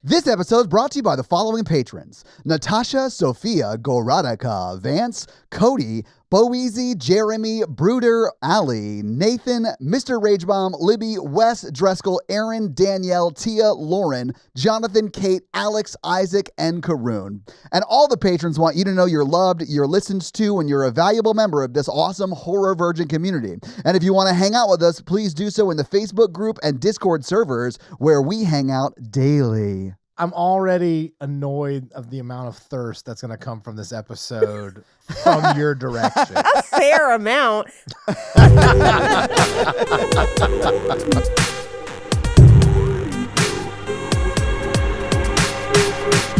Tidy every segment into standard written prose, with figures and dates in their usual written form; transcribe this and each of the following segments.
This episode is brought to you by the following patrons: Natasha, Sophia, Goradika, Vance, Cody, Boeasy, Jeremy, Bruder, Ali, Nathan, Mr. Ragebomb, Libby, Wes, Dreskel, Aaron, Danielle, Tia, Lauren, Jonathan, Kate, Alex, Isaac, and Karoon. And all the patrons want you to know you're loved, you're listened to, and you're a valuable member of this awesome Horror Virgin community. And if you want to hang out with us, please do so in the Facebook group and Discord servers where we hang out daily. I'm already annoyed of the amount of thirst that's going to come from this episode from your direction. A fair amount.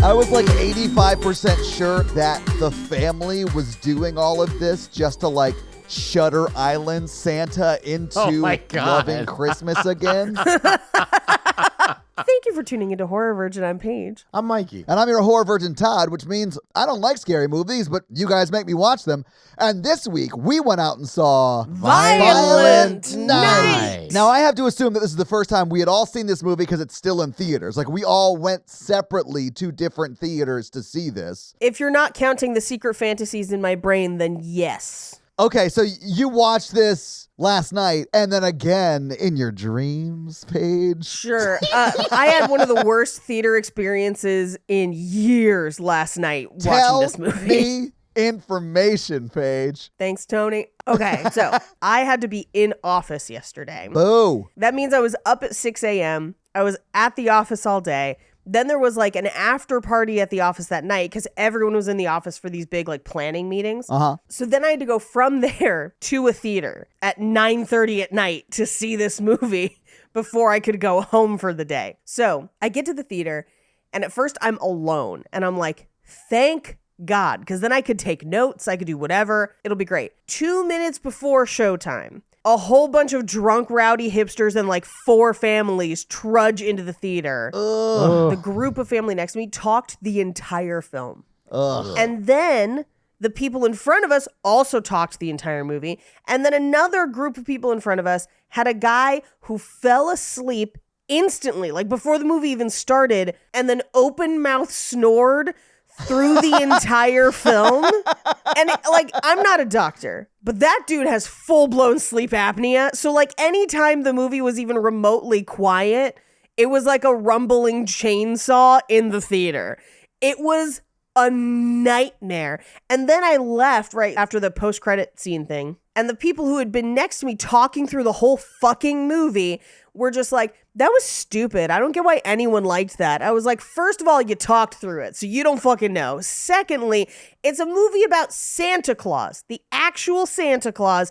I was like 85% sure that the family was doing all of this just to like Shutter Island Santa into loving Christmas again. Thank you for tuning into Horror Virgin. I'm Paige. I'm Mikey. And I'm your Horror Virgin Todd, which means I don't like scary movies, but you guys make me watch them. And this week, we went out and saw Violent Night. Now, I have to assume that this is the first time we had all seen this movie because it's still in theaters. Like, we all went separately to different theaters to see this. If you're not counting the secret fantasies in my brain, then yes. Okay, so you watched this last night and then again in your dreams, Paige? Sure. I had one of the worst theater experiences in years last night watching this movie. Tell me information, Paige. Thanks, Tony. Okay, so I had to be in office yesterday. Boo. That means I was up at 6 a.m. I was at the office all day. Then there was like an after party at the office that night because everyone was in the office for these big like planning meetings. So then I had to go from there to a theater at 9:30 at night to see this movie before I could go home for the day. So I get to the theater and at first I'm alone and I'm like, thank God, because then I could take notes. I could do whatever. It'll be great. 2 minutes before showtime, a whole bunch of drunk, rowdy hipsters and like 4 families trudge into the theater. The group of family next to me talked the entire film. And then the people in front of us also talked the entire movie. And then another group of people in front of us had a guy who fell asleep instantly, like before the movie even started, and then open mouth snored through the entire film. And like, I'm not a doctor, but that dude has full-blown sleep apnea. So like anytime the movie was even remotely quiet, it was like a rumbling chainsaw in the theater. It was a nightmare. And then I left right after the post-credit scene thing. And the people who had been next to me talking through the whole fucking movie were just like, that was stupid. I don't get why anyone liked that. I was like, first of all, you talked through it, so you don't fucking know. Secondly, it's a movie about Santa Claus, the actual Santa Claus,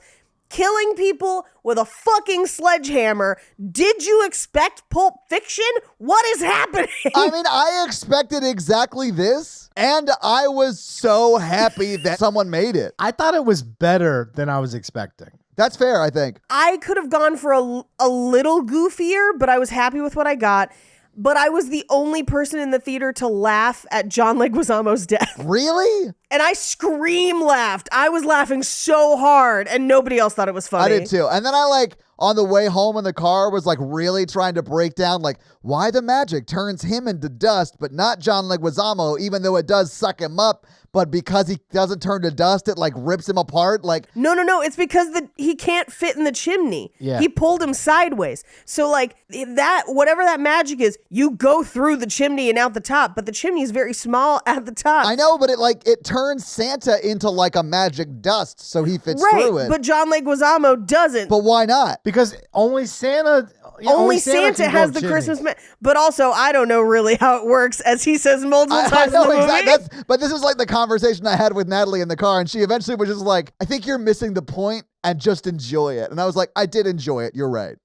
killing people with a fucking sledgehammer. Did you expect Pulp Fiction? What is happening? I mean, I expected exactly this, and I was so happy that someone made it. I thought it was better than I was expecting. That's fair, I think. I could have gone for a little goofier, but I was happy with what I got. But I was the only person in the theater to laugh at John Leguizamo's death. Really? And I scream laughed. I was laughing so hard, and nobody else thought it was funny. I did too. And then I like, on the way home in the car, was like really trying to break down like why the magic turns him into dust, but not John Leguizamo, even though it does suck him up. But because he doesn't turn to dust, it like rips him apart. Like No. It's because he can't fit in the chimney. Yeah. He pulled him sideways. So like that, whatever that magic is, you go through the chimney and out the top, but the chimney is very small at the top. I know, but it turns Santa into like a magic dust, so he fits through it. But John Leguizamo doesn't. But why not? Because only Santa... Only Santa has the Christmas but also I don't know really how it works, as he says multiple times in the movie. Exactly. But this is like the conversation I had with Natalie in the car, and she eventually was just like, I think you're missing the point and just enjoy it. And I was like, I did enjoy it. You're right.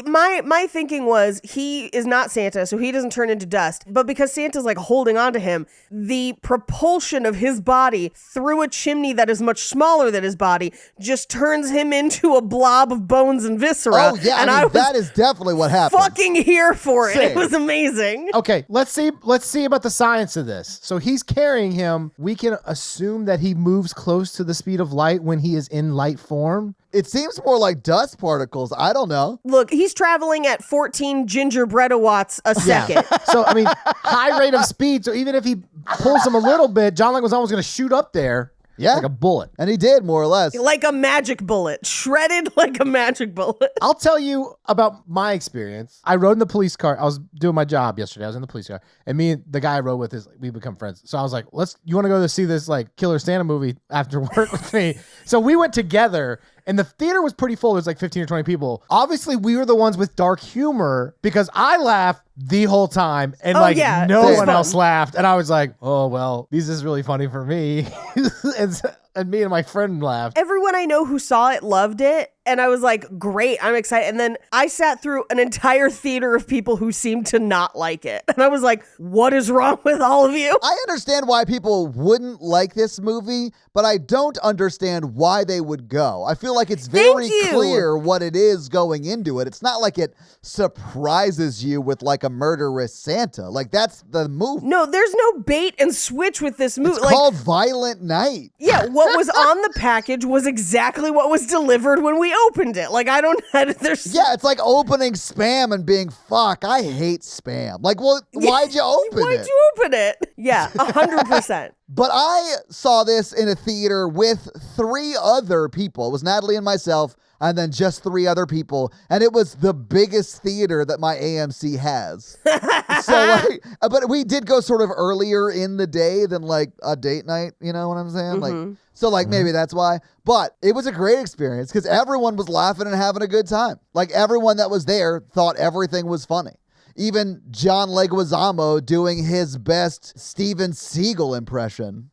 My thinking was he is not Santa, so he doesn't turn into dust. But because Santa's like holding on to him, the propulsion of his body through a chimney that is much smaller than his body just turns him into a blob of bones and viscera. Oh yeah, and I mean, that is definitely what happened. Fucking here for it. Same. It was amazing. Okay, let's see about the science of this. So he's carrying him. We can assume that he moves close to the speed of light when he is in light form. It seems more like dust particles. I don't know. Look, he's traveling at 14 gingerbread watts a second. So, I mean, high rate of speed. So even if he pulls him a little bit, John Leguizamo was going to shoot up there. Yeah. Like a bullet. And he did, more or less. Like a magic bullet. Shredded like a magic bullet. I'll tell you about my experience. I rode in the police car. I was doing my job yesterday. I was in the police car. And me and the guy I rode with, we become friends. So I was like, you want to go to see this like Killer Santa movie after work with me? So we went together. And the theater was pretty full. There's like 15 or 20 people. Obviously, we were the ones with dark humor because I laughed the whole time and no one else laughed. And I was like, oh, well, this is really funny for me. and me and my friend laughed. Everyone I know who saw it loved it. And I was like, great, I'm excited. And then I sat through an entire theater of people who seemed to not like it. And I was like, what is wrong with all of you? I understand why people wouldn't like this movie, but I don't understand why they would go. I feel like it's very clear what it is going into it. It's not like it surprises you with like a murderous Santa. Like that's the movie. No, there's no bait and switch with this movie. It's called Violent Night. Yeah, what was on the package was exactly what was delivered when we opened it. Like, I don't know. Yeah, it's like opening Spam and being, fuck, I hate Spam. Like, well, why'd you open it? Why'd you open it? Yeah, 100%. But I saw this in a theater with 3 other people. It was Natalie and myself, and then just 3 other people. And it was the biggest theater that my AMC has. But we did go sort of earlier in the day than like a date night. You know what I'm saying? Mm-hmm. Maybe that's why. But it was a great experience because everyone was laughing and having a good time. Like everyone that was there thought everything was funny. Even John Leguizamo doing his best Steven Seagal impression.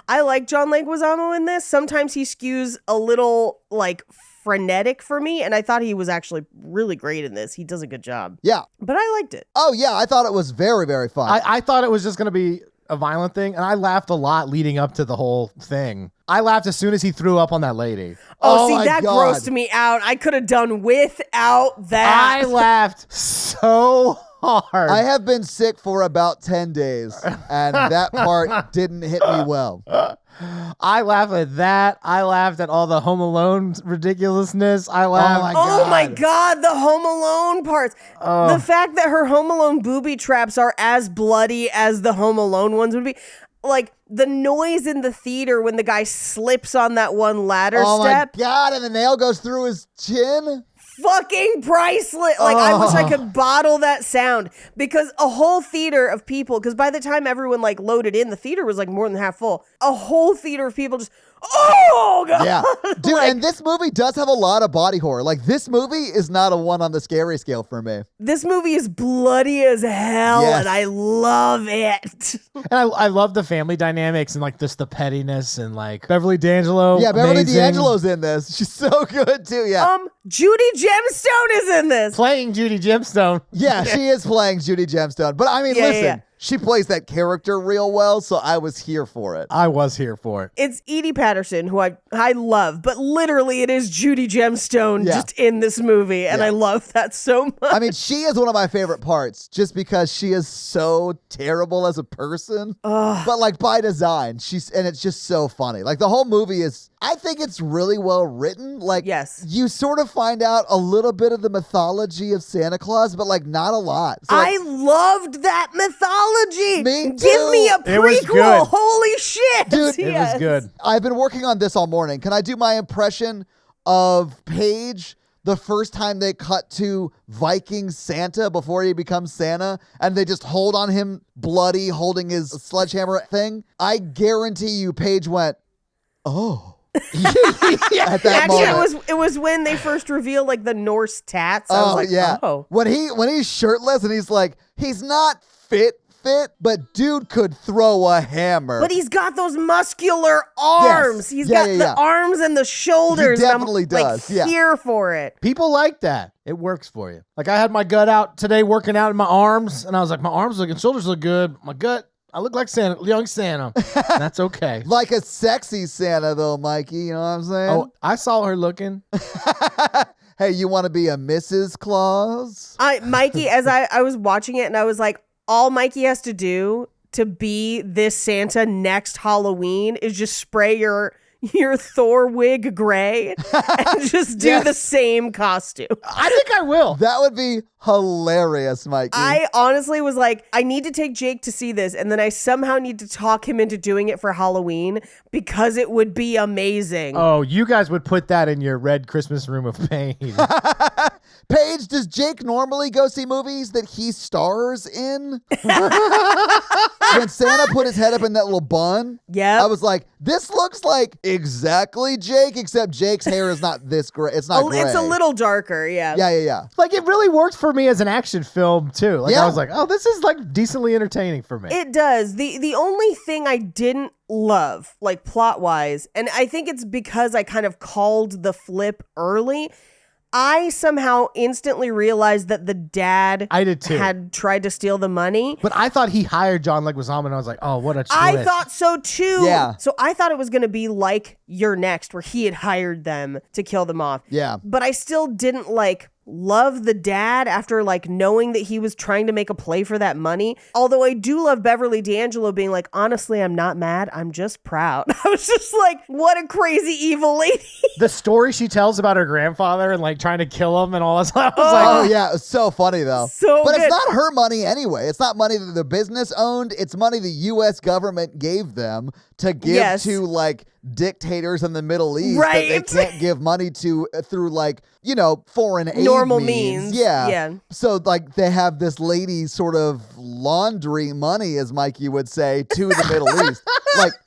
I like John Leguizamo in this. Sometimes he skews a little like frenetic for me, and I thought he was actually really great in this. He does a good job. Yeah. But I liked it. Oh, yeah. I thought it was very, very fun. I thought it was just going to be a violent thing, and I laughed a lot leading up to the whole thing. I laughed as soon as he threw up on that lady. Oh see, that grossed me out. I could have done without that. I laughed so hard. I have been sick for about 10 days, and that part didn't hit me well. I laughed at that. I laughed at all the Home Alone ridiculousness. I laughed. Oh my God, the Home Alone parts. The fact that her Home Alone booby traps are as bloody as the Home Alone ones would be. Like the noise in the theater when the guy slips on that one ladder step. Oh my God, and the nail goes through his chin. Fucking priceless. Like, I wish I could bottle that sound because a whole theater of people, because by the time everyone like loaded in, the theater was like more than half full. A whole theater of people just, oh God. Yeah. Dude, and this movie does have a lot of body horror. Like, this movie is not a 1 on the scary scale for me. This movie is bloody as hell, and I love it. And I love the family dynamics and like just the pettiness and like Beverly D'Angelo. Yeah, Beverly amazing. D'Angelo's in this. She's so good too. Yeah. Judy Gemstone is in this. Playing Judy Gemstone. Yeah, she is playing Judy Gemstone. But I mean, listen. She plays that character real well, so I was here for it. I was here for it. It's Edie Patterson, who I love, but literally it is Judy Gemstone just in this movie, and I love that so much. I mean, she is one of my favorite parts, just because she is so terrible as a person, but like by design, and it's just so funny. Like the whole movie is, I think it's really well written. Like, you sort of find out a little bit of the mythology of Santa Claus, but like not a lot. So, like, I loved that mythology. Me too. Give me a prequel. It was good. Holy shit. Dude, it was good. I've been working on this all morning. Can I do my impression of Paige the first time they cut to Viking Santa before he becomes Santa and they just hold on him bloody holding his sledgehammer thing? I guarantee you Paige went, oh. At that moment. It was when they first revealed like the Norse tats. I was like, oh. When he's shirtless and he's like, he's not fit, but dude could throw a hammer. But he's got those muscular arms. He's got the arms and the shoulders. He definitely does. Like, here for it. People like that. It works for you. Like I had my gut out today working out in my arms, and I was like, my arms look and shoulders look good. My gut, I look like Santa, young Santa. That's okay. Like a sexy Santa though, Mikey. You know what I'm saying? Oh, I saw her looking. Hey, you want to be a Mrs. Claus? Mikey, as I was watching it, and I was like, all Mikey has to do to be this Santa next Halloween is just spray your your Thor wig gray and just do the same costume. I think I will. That would be hilarious, Mikey. I honestly was like, I need to take Jake to see this, and then I somehow need to talk him into doing it for Halloween because it would be amazing. Oh, you guys would put that in your red Christmas room of pain. Paige, does Jake normally go see movies that he stars in? When Santa put his head up in that little bun, I was like, this looks like exactly Jake, except Jake's hair is not this gray. It's not gray. It's a little darker, yeah. Yeah. Like, it really worked for me as an action film, too. Like, I was like, oh, this is, like, decently entertaining for me. It does. The only thing I didn't love, like, plot-wise, and I think it's because I kind of called the flip early, I somehow instantly realized that the dad I did too. had tried to steal the money. But I thought he hired John Leguizamo, and I was like, oh, what a twist. I thought so too. Yeah. So I thought it was going to be like You're Next, where he had hired them to kill them off. Yeah. But I still didn't love the dad after knowing that he was trying to make a play for that money. Although I do love Beverly D'Angelo being like, honestly, I'm not mad. I'm just proud. I was just like, what a crazy evil lady. The story she tells about her grandfather and trying to kill him and all that stuff. Oh, yeah. It's so funny, though. But good. it's not her money anyway. It's not money that the business owned. It's money the U.S. government gave them to give to dictators in the Middle East that they can't give money to through foreign aid normal means. Yeah. So they have this lady sort of laundry money, as Mikey would say, to the Middle East.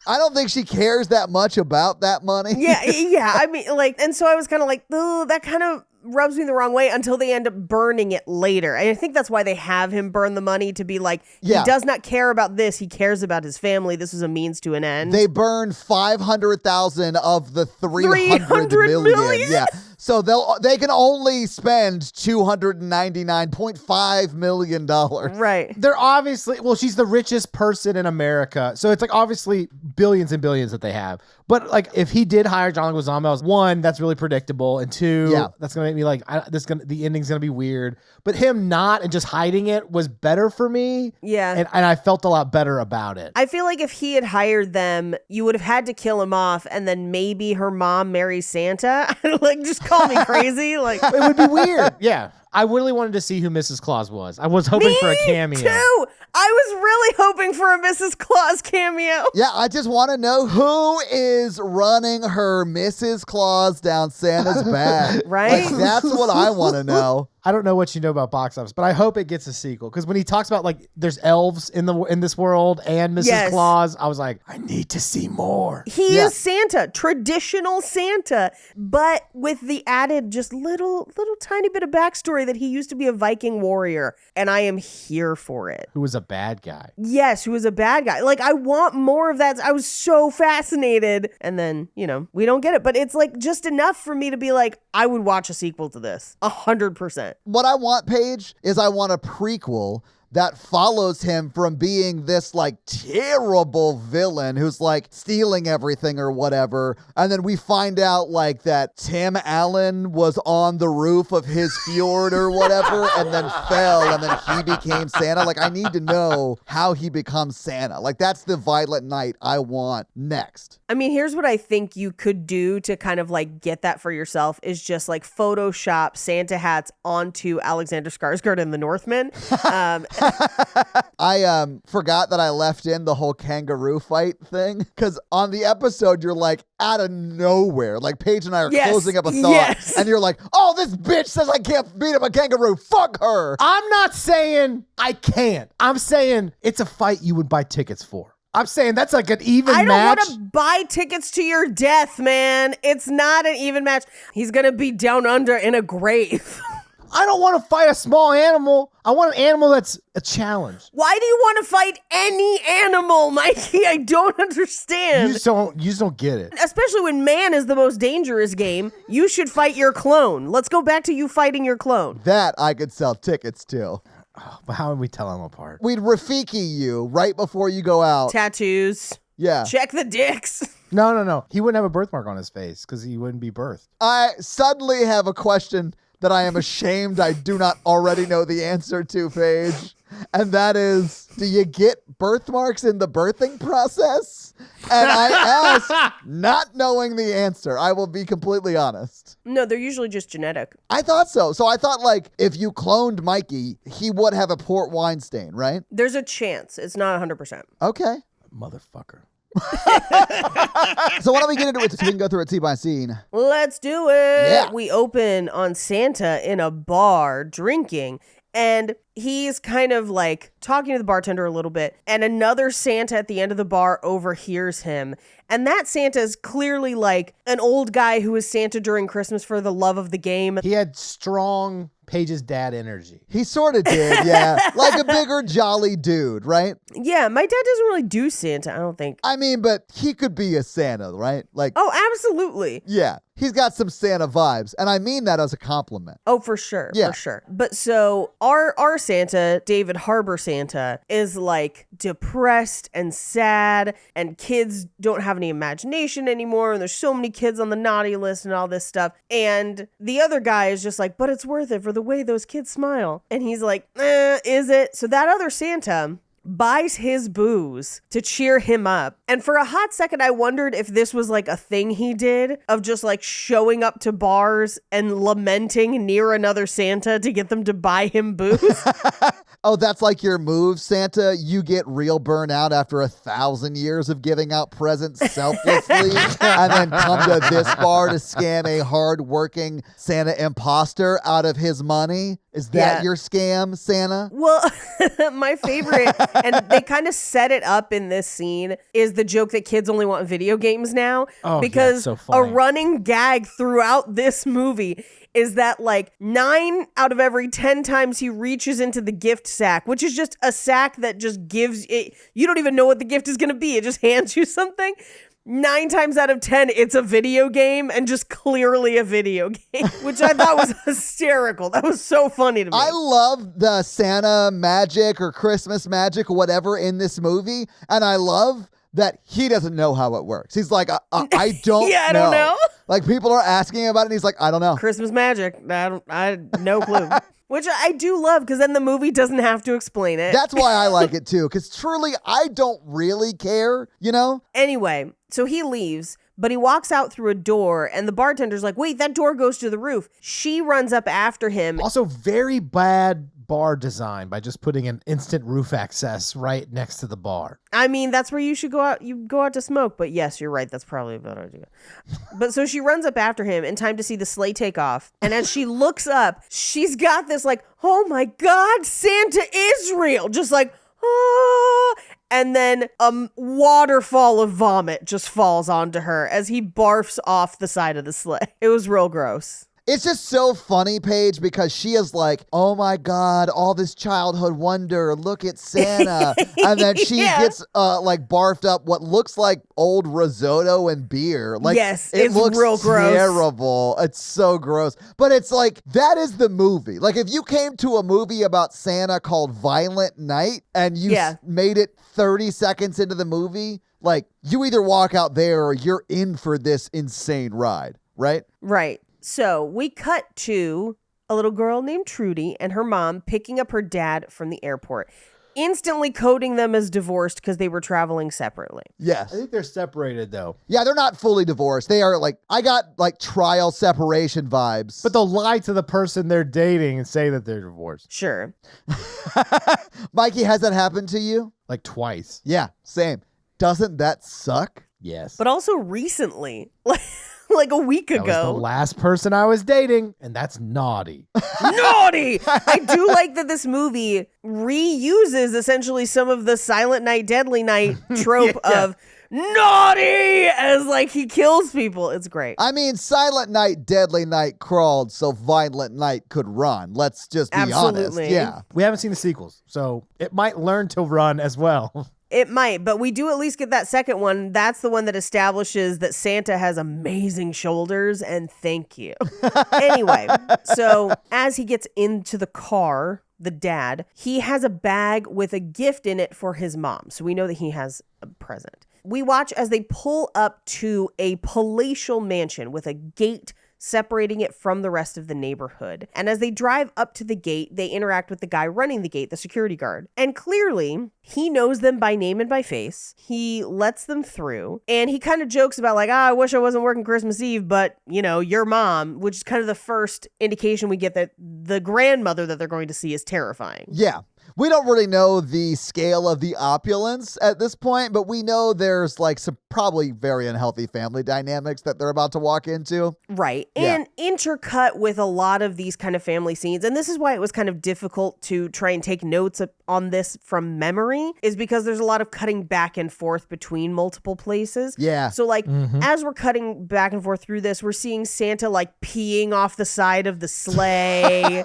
I don't think she cares that much about that money. Yeah. I mean, and so I was kind of like, oh, that kind of rubs me the wrong way until they end up burning it later. And I think that's why they have him burn the money, to be like, he does not care about this. He cares about his family. This is a means to an end. They burn 500,000 of the 300 million. Yeah. So they can only spend $299.5 million. Right. They're obviously, she's the richest person in America. So it's obviously billions and billions that they have. But if he did hire John Leguizamo, one, that's really predictable. And two, that's going to make me the ending's going to be weird. But him not and just hiding it was better for me. Yeah. And I felt a lot better about it. I feel like if he had hired them, you would have had to kill him off, and then maybe her mom marries Santa. Just call me crazy. It would be weird. Yeah. I really wanted to see who Mrs. Claus was. I was hoping for a cameo. Me too. I was really hoping for a Mrs. Claus cameo. Yeah, I just want to know who is running her Mrs. Claus down Santa's back. Right? That's what I want to know. I don't know what you know about box office, but I hope it gets a sequel. Because when he talks about there's elves in this world and Mrs. Claus, I was like, I need to see more. He is Santa, traditional Santa, but with the added just little tiny bit of backstory that he used to be a Viking warrior, and I am here for it. Who was a bad guy? Yes, who was a bad guy. I want more of that. I was so fascinated, and then we don't get it, but it's just enough for me to be like, I would watch a sequel to this 100%. What I want, Paige, is I want a prequel that follows him from being this terrible villain who's stealing everything or whatever. And then we find out that Tim Allen was on the roof of his fjord or whatever and then fell and then he became Santa. I need to know how he becomes Santa. That's the Violent Night I want next. I mean, here's what I think you could do to kind of get that for yourself is just Photoshop Santa hats onto Alexander Skarsgård in The Northman. I forgot that I left in the whole kangaroo fight thing because on the episode you're out of nowhere, Paige and I are closing up a thought, and you're like, "Oh, this bitch says I can't beat up a kangaroo. Fuck her." I'm not saying I can't. I'm saying it's a fight you would buy tickets for. I'm saying that's an even match. I don't want to buy tickets to your death, man. It's not an even match. He's gonna be down under in a grave. I don't want to fight a small animal. I want an animal that's a challenge. Why do you want to fight any animal, Mikey? I don't understand. You just don't get it. Especially when man is the most dangerous game. You should fight your clone. Let's go back to you fighting your clone. That I could sell tickets to. Oh, but how would we tell them apart? We'd Rafiki you right before you go out. Tattoos. Yeah. Check the dicks. No. He wouldn't have a birthmark on his face because he wouldn't be birthed. I suddenly have a question. that I am ashamed I do not already know the answer to, Paige. And that is, do you get birthmarks in the birthing process? And I ask, not knowing the answer. I will be completely honest. No, they're usually just genetic. I thought so. So I thought, like, if you cloned Mikey, he would have a port wine stain, right? There's a chance. It's not 100%. Okay. Motherfucker. So why don't we get into it so we can go through it scene by scene? Let's do it. Yeah. We open on Santa in a bar drinking. And he's kind of like talking to the bartender a little bit. And another Santa at the end of the bar overhears him. And that Santa is clearly like an old guy who was Santa during Christmas for the love of the game. He had strong Paige's dad energy. He sort of did, yeah. Like a bigger, jolly dude, right? Yeah, my dad doesn't really do Santa, I don't think. I mean, but he could be a Santa, right? Like, Oh, absolutely. yeah, he's got some Santa vibes. And I mean that as a compliment. Oh, for sure. Yeah. For sure. But so our Santa, David Harbour Santa, is like depressed and sad, and kids don't have any imagination anymore. And there's so many kids on the naughty list and all this stuff. And the other guy is just like, but it's worth it for the way those kids smile. And he's like, is it? So that other Santa buys his booze to cheer him up. And for a hot second, I wondered if this was like a thing he did of just like showing up to bars and lamenting near another Santa to get them to buy him booze. Oh, that's like your move, Santa? You get real burnout after 1,000 years of giving out presents selflessly and then come to this bar to scam a hard-working Santa imposter out of his money? Is that your scam, Santa? Well, my favorite, and they kind of set it up in this scene, is the joke that kids only want video games now. Oh, because yeah, so a funny. running gag throughout this movie is that like 9 out of every 10 times he reaches into the gift sack, which is just a sack that just gives it, you don't even know what the gift is going to be. It just hands you something. 9 times out of 10, it's a video game, and just clearly a video game, which I thought was hysterical. That was so funny to me. I love the Santa magic or Christmas magic or whatever in this movie, and I love that he doesn't know how it works. He's like, I don't Yeah, I don't know. Like, people are asking about it, and he's like, I don't know. Christmas magic. I no clue. Which I do love, because then the movie doesn't have to explain it. That's why I like it, too, because truly, I don't really care, you know? Anyway, so he leaves, but he walks out through a door, and the bartender's like, wait, that door goes to the roof. She runs up after him. Also, very bad bar design by just putting an instant roof access right next to the bar. I mean, that's where you should go out. You go out to smoke, but yes, you're right. That's probably a bad idea. But so she runs up after him in time to see the sleigh take off. And as she looks up, she's got this like, oh my God, Santa is real. Just like, ah. And then a waterfall of vomit just falls onto her as he barfs off the side of the sleigh. It was real gross. It's just so funny, Paige, because she is like, oh my God, all this childhood wonder, look at Santa. And then she gets like barfed up what looks like old risotto and beer. Like, yes, it it's looks real gross. terrible. It's so gross. But it's like, that is the movie. Like, if you came to a movie about Santa called Violent Night and you made it 30 seconds into the movie, like, you either walk out there or you're in for this insane ride, right? Right. So we cut to a little girl named Trudy and her mom picking up her dad from the airport, instantly coding them as divorced because they were traveling separately. Yes. I think they're separated, though. Yeah, they're not fully divorced. They are like, I got like trial separation vibes. But they'll lie to the person they're dating and say that they're divorced. Sure. Mikey, has that happened to you? Like twice. Yeah, same. Doesn't that suck? Yes. But also recently, like a week That ago. was the last person I was dating, and that's naughty. Naughty! I do like that this movie reuses essentially some of the Silent Night, Deadly Night trope of naughty as like he kills people. It's great. I mean, Silent Night, Deadly Night crawled so Violent Night could run. Let's just be honest. Yeah. We haven't seen the sequels, so it might learn to run as well. It might, but we do at least get that second one. That's the one that establishes that Santa has amazing shoulders, and thank you. Anyway, so as he gets into the car, the dad, he has a bag with a gift in it for his mom. So we know that he has a present. We watch as they pull up to a palatial mansion with a gate separating it from the rest of the neighborhood. And as they drive up to the gate, they interact with the guy running the gate, the security guard. And clearly, he knows them by name and by face. He lets them through. And he kind of jokes about like, I wish I wasn't working Christmas Eve, but, you know, your mom, which is kind of the first indication we get that the grandmother that they're going to see is terrifying. Yeah. We don't really know the scale of the opulence at this point, but we know there's like some probably very unhealthy family dynamics that they're about to walk into. Right. And intercut with a lot of these kind of family scenes. And this is why it was kind of difficult to try and take notes on this from memory, is because there's a lot of cutting back and forth between multiple places. Yeah. So like as we're cutting back and forth through this, we're seeing Santa like peeing off the side of the sleigh.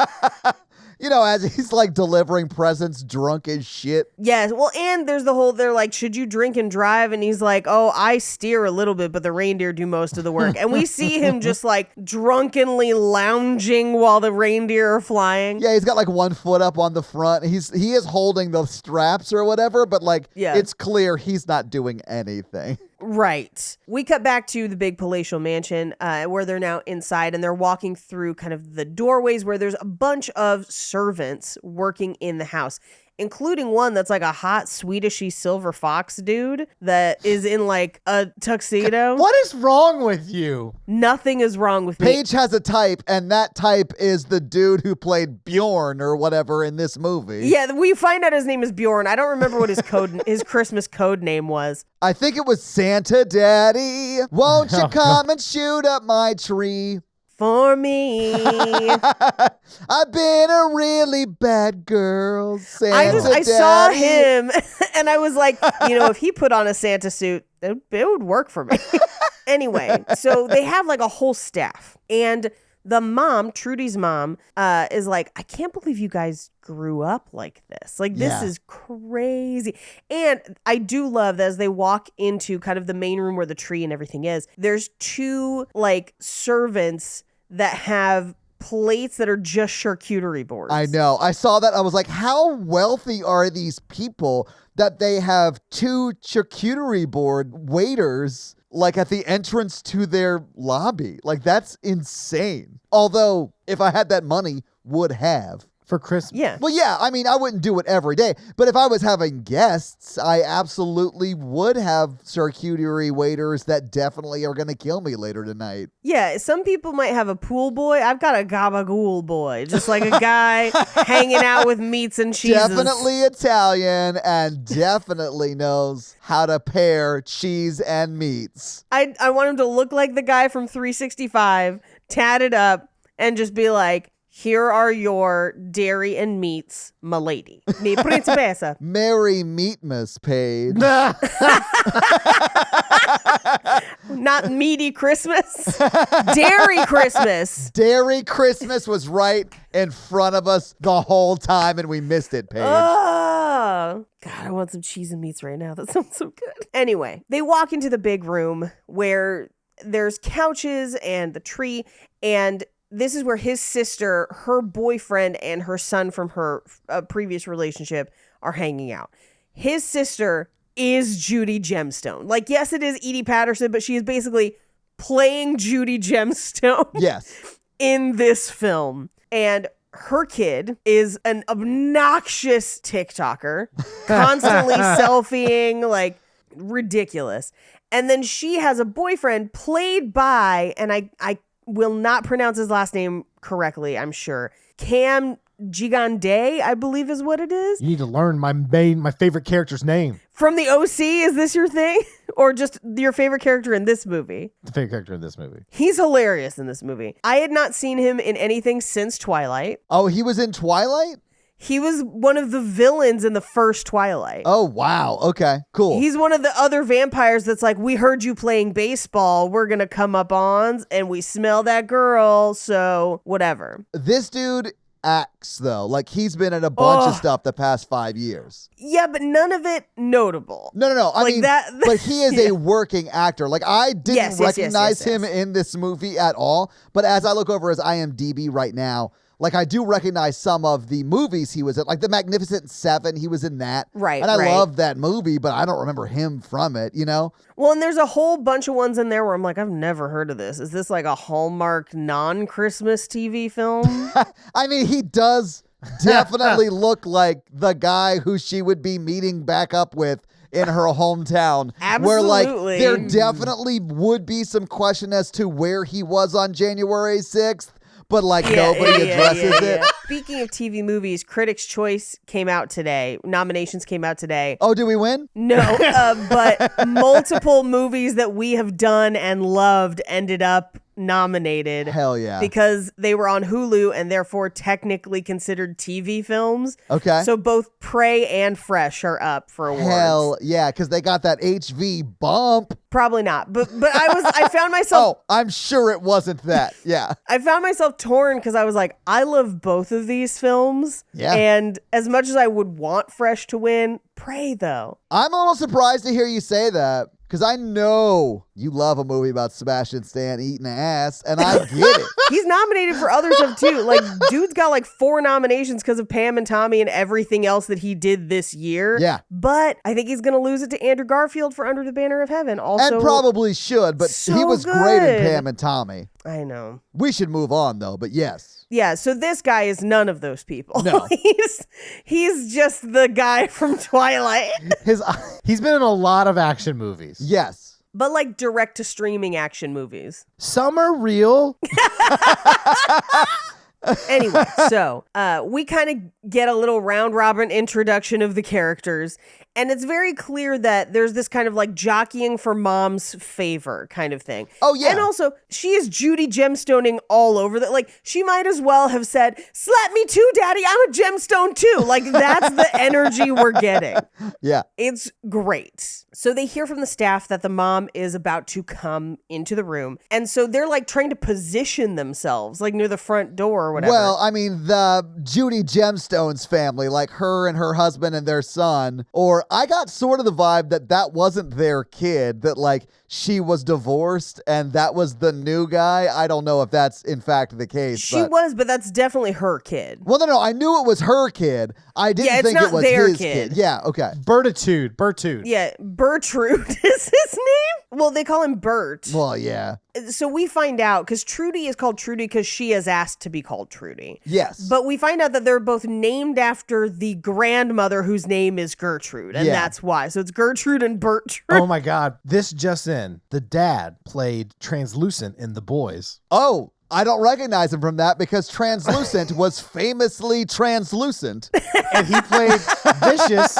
You know, as he's like delivering presents drunk as shit. Yes. Well, and there's the whole, they're like, should you drink and drive? And he's like, oh, I steer a little bit, but the reindeer do most of the work. And we see him just like drunkenly lounging while the reindeer are flying. Yeah, he's got like one foot up on the front. He is holding the straps or whatever, but like it's clear he's not doing anything. Right. We cut back to the big palatial mansion where they're now inside, and they're walking through kind of the doorways where there's a bunch of servants working in the house, including one that's like a hot Swedishy silver fox dude that is in like a tuxedo. What is wrong with you? Nothing is wrong with me. Paige has a type, and that type is the dude who played Bjorn or whatever in this movie. Yeah, we find out his name is Bjorn. I don't remember what his Christmas code name was. I think it was Santa Daddy. Won't you come and shoot up my tree? For me. I've been a really bad girl, Santa I saw him and I was like, you know, if he put on a Santa suit, it would work for me. Anyway, so they have like a whole staff, and the mom, Trudy's mom, is like, I can't believe you guys grew up like this. Like, this is crazy. And I do love that as they walk into kind of the main room where the tree and everything is, there's two like servants that have plates that are just charcuterie boards. I know. I saw that. I was like, how wealthy are these people that they have two charcuterie board waiters like at the entrance to their lobby? Like, that's insane. Although, if I had that money, would have. For Christmas. Yeah. Well, yeah, I mean, I wouldn't do it every day, but if I was having guests, I absolutely would have charcuterie waiters that definitely are going to kill me later tonight. Yeah, some people might have a pool boy. I've got a gabagool boy, just like a guy hanging out with meats and cheeses. Definitely Italian and definitely knows how to pair cheese and meats. I want him to look like the guy from 365, tatted up, and just be like, here are your dairy and meats, my lady. Mi principessa. Merry Meatmas, Paige. Not meaty Christmas. Dairy Christmas. Dairy Christmas was right in front of us the whole time, and we missed it, Paige. Oh, God, I want some cheese and meats right now. That sounds so good. Anyway, they walk into the big room where there's couches and the tree, and this is where his sister, her boyfriend, and her son from her previous relationship are hanging out. His sister is Judy Gemstone. Like, yes, it is Edie Patterson, but she is basically playing Judy Gemstone. Yes. In this film. And her kid is an obnoxious TikToker, constantly selfieing, like, ridiculous. And then she has a boyfriend played by, and I will not pronounce his last name correctly, I'm sure. Cam Gigande, I believe is what it is. You need to learn my favorite character's name. From the OC, is this your thing? Or just your favorite character in this movie? The favorite character in this movie. He's hilarious in this movie. I had not seen him in anything since Twilight. Oh, he was in Twilight? He was one of the villains in the first Twilight. Oh, wow. Okay, cool. He's one of the other vampires that's like, we heard you playing baseball. We're going to come up on, and we smell that girl, so whatever. This dude acts, though. Like, he's been in a bunch of stuff the past 5 years. Yeah, but none of it notable. No. I Like mean, that- but he is a working actor. Like, I didn't Yes, recognize yes. him in this movie at all. But as I look over his IMDb right now, Like, I do recognize some of the movies he was in, like The Magnificent Seven, he was in that. Right, And I right. love that movie, but I don't remember him from it, you know? Well, and there's a whole bunch of ones in there where I'm like, I've never heard of this. Is this like a Hallmark non-Christmas TV film? I mean, he does definitely look like the guy who she would be meeting back up with in her hometown. Where, like, Absolutely. there definitely would be some question as to where he was on January 6th, but, like, nobody addresses it. Speaking of TV movies, Critics' Choice came out today. Nominations came out today. Oh, did we win? No, but multiple movies that we have done and loved ended up nominated. Hell yeah. Because they were on Hulu and therefore technically considered TV films. Okay. So both Prey and Fresh are up for awards. Hell yeah, because they got that HV bump. Probably not. But I found myself Oh, I'm sure it wasn't that. Yeah. I found myself torn because I was like, I love both of these films. Yeah. And as much as I would want Fresh to win, Prey though. I'm a little surprised to hear you say that because I know you love a movie about Sebastian Stan eating ass, and I get it. He's nominated for other stuff too. Like, dude's got like 4 nominations because of Pam and Tommy and everything else that he did this year. Yeah. But I think he's going to lose it to Andrew Garfield for Under the Banner of Heaven. Also, And probably should, but so he was great in good. Pam and Tommy. I know. We should move on, though, but yes. Yeah, so this guy is none of those people. No. he's just the guy from Twilight. He's been in a lot of action movies. Yes. But like direct to streaming action movies. Some are real. Anyway, so we kind of get a little round robin introduction of the characters. And it's very clear that there's this kind of like jockeying for mom's favor kind of thing. Oh, yeah. And also, she is Judy gemstoning all over that. Like, she might as well have said, slap me too, daddy. I'm a gemstone too. Like, that's the energy we're getting. Yeah. It's great. So they hear from the staff that the mom is about to come into the room. And so they're like trying to position themselves like near the front door or whatever. Well, I mean, the Judy Gemstone's family, like her and her husband and their son, or I got sort of the vibe that that wasn't their kid, that like she was divorced and that was the new guy. I don't know if that's in fact the case. She was, but that's definitely her kid. Well, no, I knew it was her kid. I didn't it's think not it was their his kid. Yeah, okay. Bertude. Yeah, Bertrude is his name. Well, they call him Bert. Well, yeah. So we find out, because Trudy is called Trudy because she has asked to be called Trudy. Yes. But we find out that they're both named after the grandmother whose name is Gertrude, and that's why. So it's Gertrude and Bertrude. Oh my God. This just in. The dad played Translucent in The Boys. Oh, I don't recognize him from that because Translucent was famously translucent. And he played Vicious.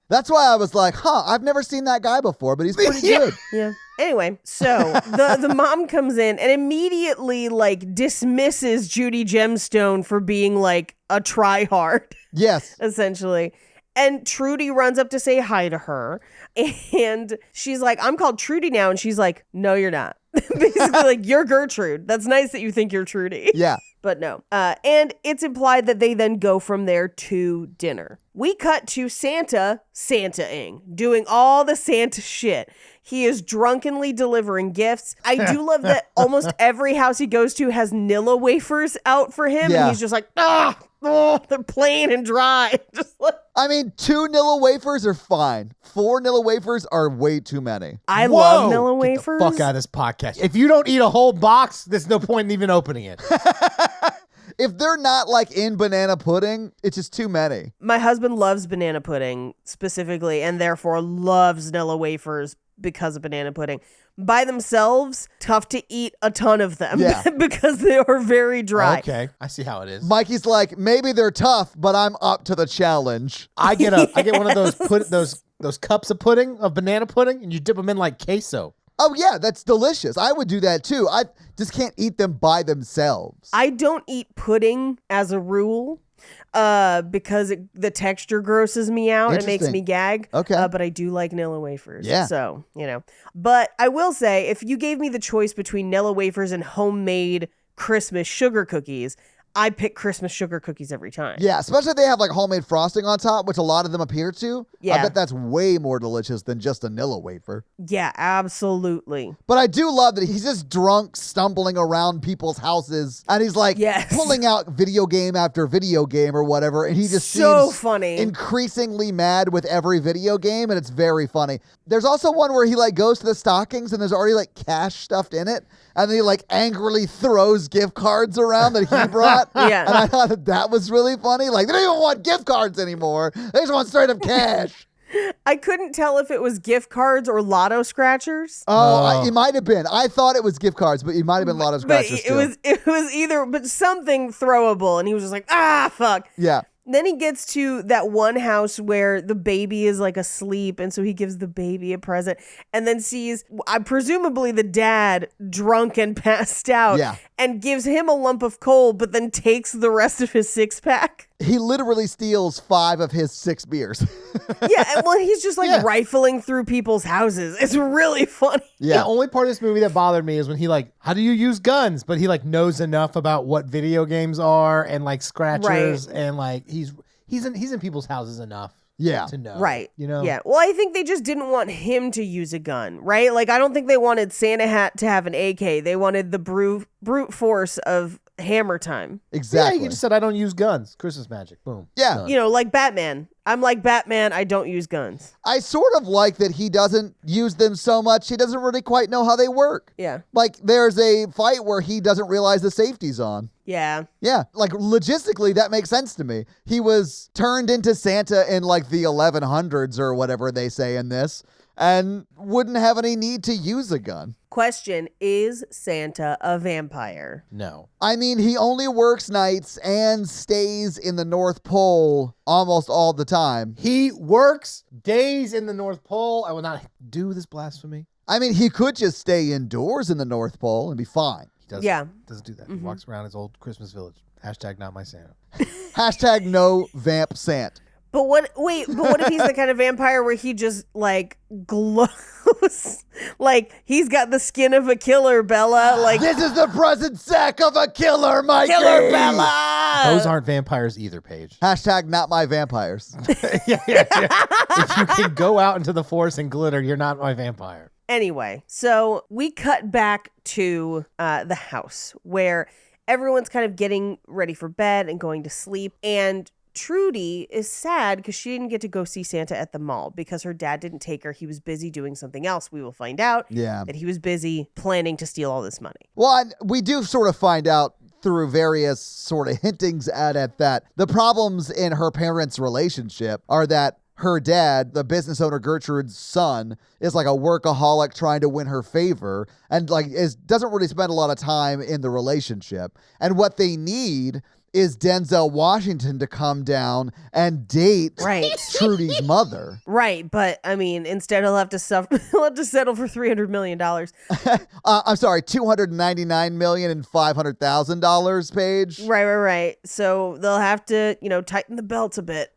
That's why I was like, I've never seen that guy before, but he's pretty good. Yeah. Anyway, so the mom comes in and immediately like dismisses Judy Gemstone for being like a try-hard. Yes. Essentially. And Trudy runs up to say hi to her. And she's like, I'm called Trudy now. And she's like, no, you're not. Basically, like, you're Gertrude. That's nice that you think you're Trudy. Yeah. But no. And it's implied that they then go from there to dinner. We cut to Santa-ing, doing all the Santa shit. He is drunkenly delivering gifts. I do love that almost every house he goes to has Nilla wafers out for him. Yeah. And he's just like, they're plain and dry. Just like, I mean, 2 Nilla wafers are fine. 4 Nilla wafers are way too many. I Whoa! love Nilla Get wafers. the fuck out of this podcast. If you don't eat a whole box, there's no point in even opening it. If they're not like in banana pudding, it's just too many. My husband loves banana pudding specifically, and therefore loves Nilla wafers because of banana pudding. By themselves, tough to eat a ton of them because they are very dry. Okay, I see how it is. Mikey's like, maybe they're tough, but I'm up to the challenge. I get one of those cups of pudding, of banana pudding, and you dip them in like queso. Oh, yeah, that's delicious. I would do that too. I just can't eat them by themselves. I don't eat pudding as a rule because the texture grosses me out. It makes me gag. Okay. But I do like Nilla wafers. Yeah. So, But I will say, if you gave me the choice between Nilla wafers and homemade Christmas sugar cookies, I pick Christmas sugar cookies every time. Yeah, especially if they have like homemade frosting on top, which a lot of them appear to. Yeah. I bet that's way more delicious than just a Nilla wafer. Yeah, absolutely. But I do love that he's just drunk, stumbling around people's houses, and he's like pulling out video game after video game or whatever, and he just seems funny, increasingly mad with every video game, and it's very funny. There's also one where he like goes to the stockings and there's already like cash stuffed in it, and then he like angrily throws gift cards around that he brought. Yeah. And I thought that was really funny. Like, they don't even want gift cards anymore. They just want straight up cash. I couldn't tell if it was gift cards or lotto scratchers. It might have been. I thought it was gift cards, but it might have been lotto scratchers too. It was either, but something throwable, and he was just like, fuck. Yeah. Then he gets to that one house where the baby is like asleep, and so he gives the baby a present, and then sees presumably the dad drunk and passed out, and gives him a lump of coal, but then takes the rest of his 6-pack. He literally steals 5 of his 6 beers. Yeah, well, he's just like rifling through people's houses. It's really funny. Yeah. The only part of this movie that bothered me is when he like, how do you use guns? But he like knows enough about what video games are and like scratchers and like he's in people's houses enough. Yeah. To know. Right. You know? Yeah. Well, I think they just didn't want him to use a gun, right? Like, I don't think they wanted Santa Hat to have an AK. They wanted the brute force of hammer time. Exactly. Yeah, you just said, I don't use guns. Christmas magic. Boom. Yeah. Done. You know, like Batman. I'm like Batman. I don't use guns. I sort of like that he doesn't use them so much. He doesn't really quite know how they work. Yeah. Like, there's a fight where he doesn't realize the safety's on. Yeah. Yeah, like logistically, that makes sense to me. He was turned into Santa in like the 1100s or whatever they say in this, and wouldn't have any need to use a gun. Question, is Santa a vampire? No. I mean, he only works nights and stays in the North Pole almost all the time. He works days in the North Pole. I will not do this blasphemy. I mean, he could just stay indoors in the North Pole and be fine. Doesn't do that. He walks around his old Christmas village. Hashtag not my Santa. Hashtag no vamp Sant. But what if he's the kind of vampire where he just like glows? Like he's got the skin of a killer, Bella. Like, this is the present sack of a killer, Mikey. Killer Bella. Those aren't vampires either, Paige. Hashtag not my vampires. yeah. If you can go out into the forest and glitter, you're not my vampire. Anyway, so we cut back to the house where everyone's kind of getting ready for bed and going to sleep. And Trudy is sad because she didn't get to go see Santa at the mall because her dad didn't take her. He was busy doing something else. We will find out that he was busy planning to steal all this money. Well, we do sort of find out through various sort of hintings at it that the problems in her parents' relationship are that her dad, the business owner Gertrude's son, is like a workaholic trying to win her favor and like doesn't really spend a lot of time in the relationship. And what they need is Denzel Washington to come down and date Trudy's mother. Right, but I mean, instead he'll have to settle for $300 million. I'm sorry, $299,500,000, Paige. Right. So they'll have to, tighten the belt a bit.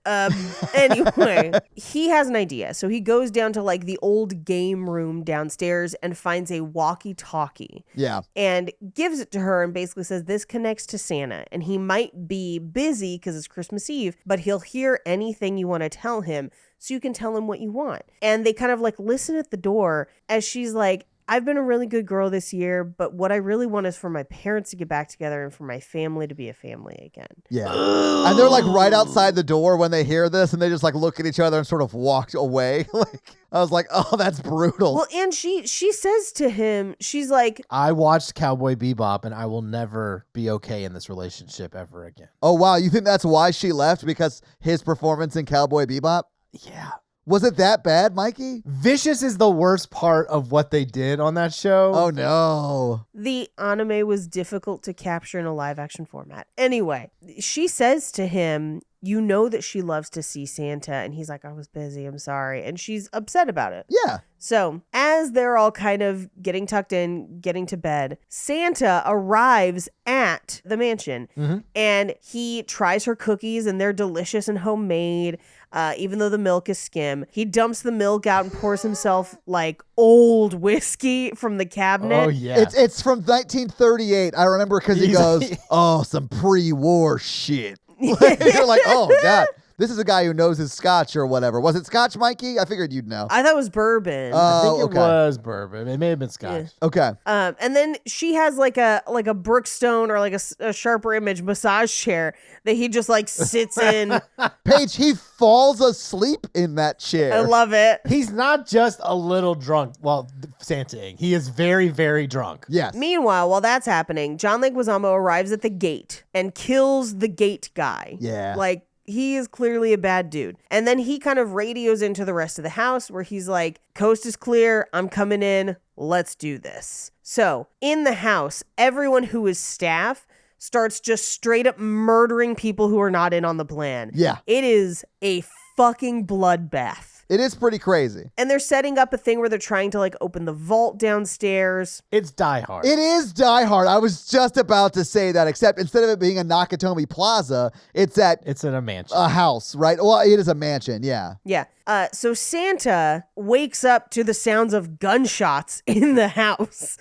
Anyway, he has an idea. So he goes down to like the old game room downstairs and finds a walkie-talkie. Yeah. And gives it to her and basically says, this connects to Santa. And he might be busy because it's Christmas Eve, but he'll hear anything you want to tell him, so you can tell him what you want. And they kind of like listen at the door as she's like, I've been a really good girl this year, but what I really want is for my parents to get back together and for my family to be a family again. Yeah. And they're like right outside the door when they hear this, and they just like look at each other and sort of walk away. Like, I was like, oh, that's brutal. Well, and she says to him, she's like, I watched Cowboy Bebop and I will never be okay in this relationship ever again. Oh, wow. You think that's why she left? Because his performance in Cowboy Bebop? Yeah. Was it that bad, Mikey? Vicious is the worst part of what they did on that show. Oh, no. The anime was difficult to capture in a live action format. Anyway, she says to him, you know that she loves to see Santa. And he's like, I was busy. I'm sorry. And she's upset about it. Yeah. So as they're all kind of getting tucked in, getting to bed, Santa arrives at the mansion and he tries her cookies and they're delicious and homemade. Even though the milk is skim, he dumps the milk out and pours himself like old whiskey from the cabinet. Oh yeah, it's from 1938. I remember because he goes, "Oh, some pre-war shit." You're like, "Oh God, this is a guy who knows his scotch or whatever." Was it scotch, Mikey? I figured you'd know. I thought it was bourbon. I think it was bourbon. It may have been scotch. Yeah. Okay. And then she has like a Brookstone or like a Sharper Image massage chair that he just like sits in. Paige, he falls asleep in that chair. I love it. He's not just a little drunk. Well, Santa-ing. He is very, very drunk. Yes. Meanwhile, while that's happening, John Leguizamo arrives at the gate and kills the gate guy. Yeah. Like, he is clearly a bad dude. And then he kind of radios into the rest of the house where he's like, coast is clear. I'm coming in. Let's do this. So in the house, everyone who is staff starts just straight up murdering people who are not in on the plan. Yeah. It is a fucking bloodbath. It is pretty crazy. And they're setting up a thing where they're trying to like open the vault downstairs. It's Die Hard. It is Die Hard. I was just about to say that, except instead of it being a Nakatomi Plaza, it's in a mansion. A house, right? Well, it is a mansion, yeah. Yeah. So Santa wakes up to the sounds of gunshots in the house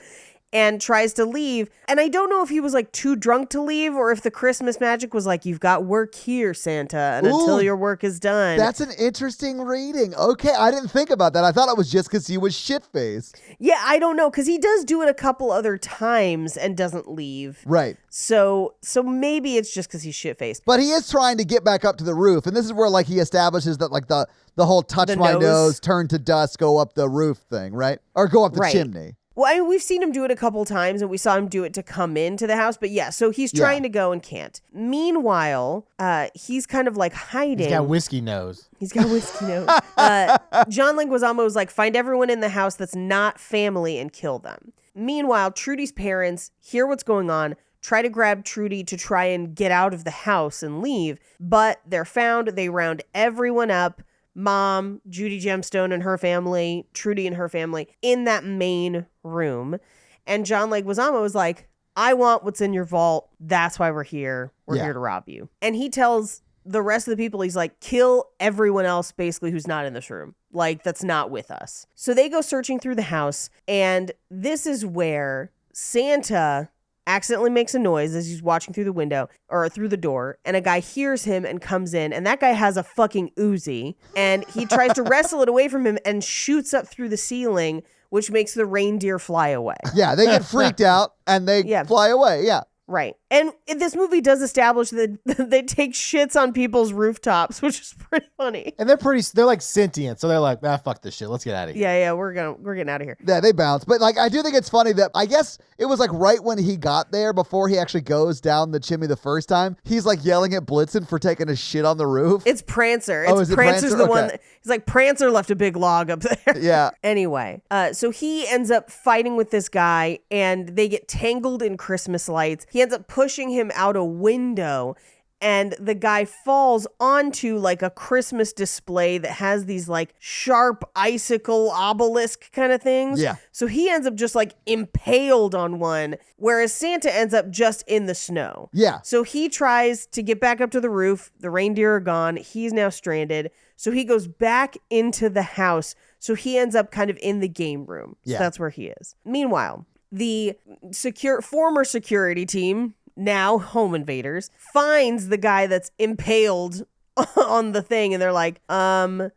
and tries to leave. And I don't know if he was like too drunk to leave or if the Christmas magic was like, you've got work here, Santa, and until your work is done. That's an interesting reading. Okay, I didn't think about that. I thought it was just because he was shit-faced. Yeah, I don't know, because he does do it a couple other times and doesn't leave. Right. So maybe it's just because he's shit-faced. But he is trying to get back up to the roof, and this is where like he establishes that like the whole touch The my nose. nose, turn to dust, go up the roof thing, right? Or go up the Right. chimney. Well, I mean, we've seen him do it a couple times, and we saw him do it to come into the house. But yeah, so he's trying to go and can't. Meanwhile, he's kind of like hiding. He's got whiskey nose. He's got whiskey nose. John Leguizamo is like, find everyone in the house that's not family and kill them. Meanwhile, Trudy's parents hear what's going on, try to grab Trudy to try and get out of the house and leave, but they're found. They round everyone up. Mom, Judy Gemstone and her family, Trudy and her family, in that main room. And John Leguizamo was like, I want what's in your vault. That's why we're here. We're here to rob you. And he tells the rest of the people, he's like, kill everyone else basically who's not in this room. Like, that's not with us. So they go searching through the house. And this is where Santa accidentally makes a noise as he's watching through the window or through the door, and a guy hears him and comes in, and that guy has a fucking Uzi, and he tries to wrestle it away from him and shoots up through the ceiling, which makes the reindeer fly away. Yeah, they get freaked out and they fly away. Yeah. Right. And this movie does establish that they take shits on people's rooftops, which is pretty funny. And they're like sentient. So they're like, fuck this shit. Let's get out of here. Yeah, we're getting out of here. Yeah, they bounce. But like I do think it's funny that I guess it was like right when he got there before he actually goes down the chimney the first time, he's like yelling at Blitzen for taking a shit on the roof. It's Prancer. Is it Prancer's Prancer? the one he's like, Prancer left a big log up there. Yeah. Anyway, so he ends up fighting with this guy and they get tangled in Christmas lights. He ends up pushing him out a window and the guy falls onto like a Christmas display that has these like sharp icicle obelisk kind of things. Yeah. So he ends up just like impaled on one, whereas Santa ends up just in the snow. Yeah. So he tries to get back up to the roof. The reindeer are gone. He's now stranded. So he goes back into the house. So he ends up kind of in the game room. So that's where he is. Meanwhile, the former security team, now home invaders, finds the guy that's impaled on the thing, and they're like,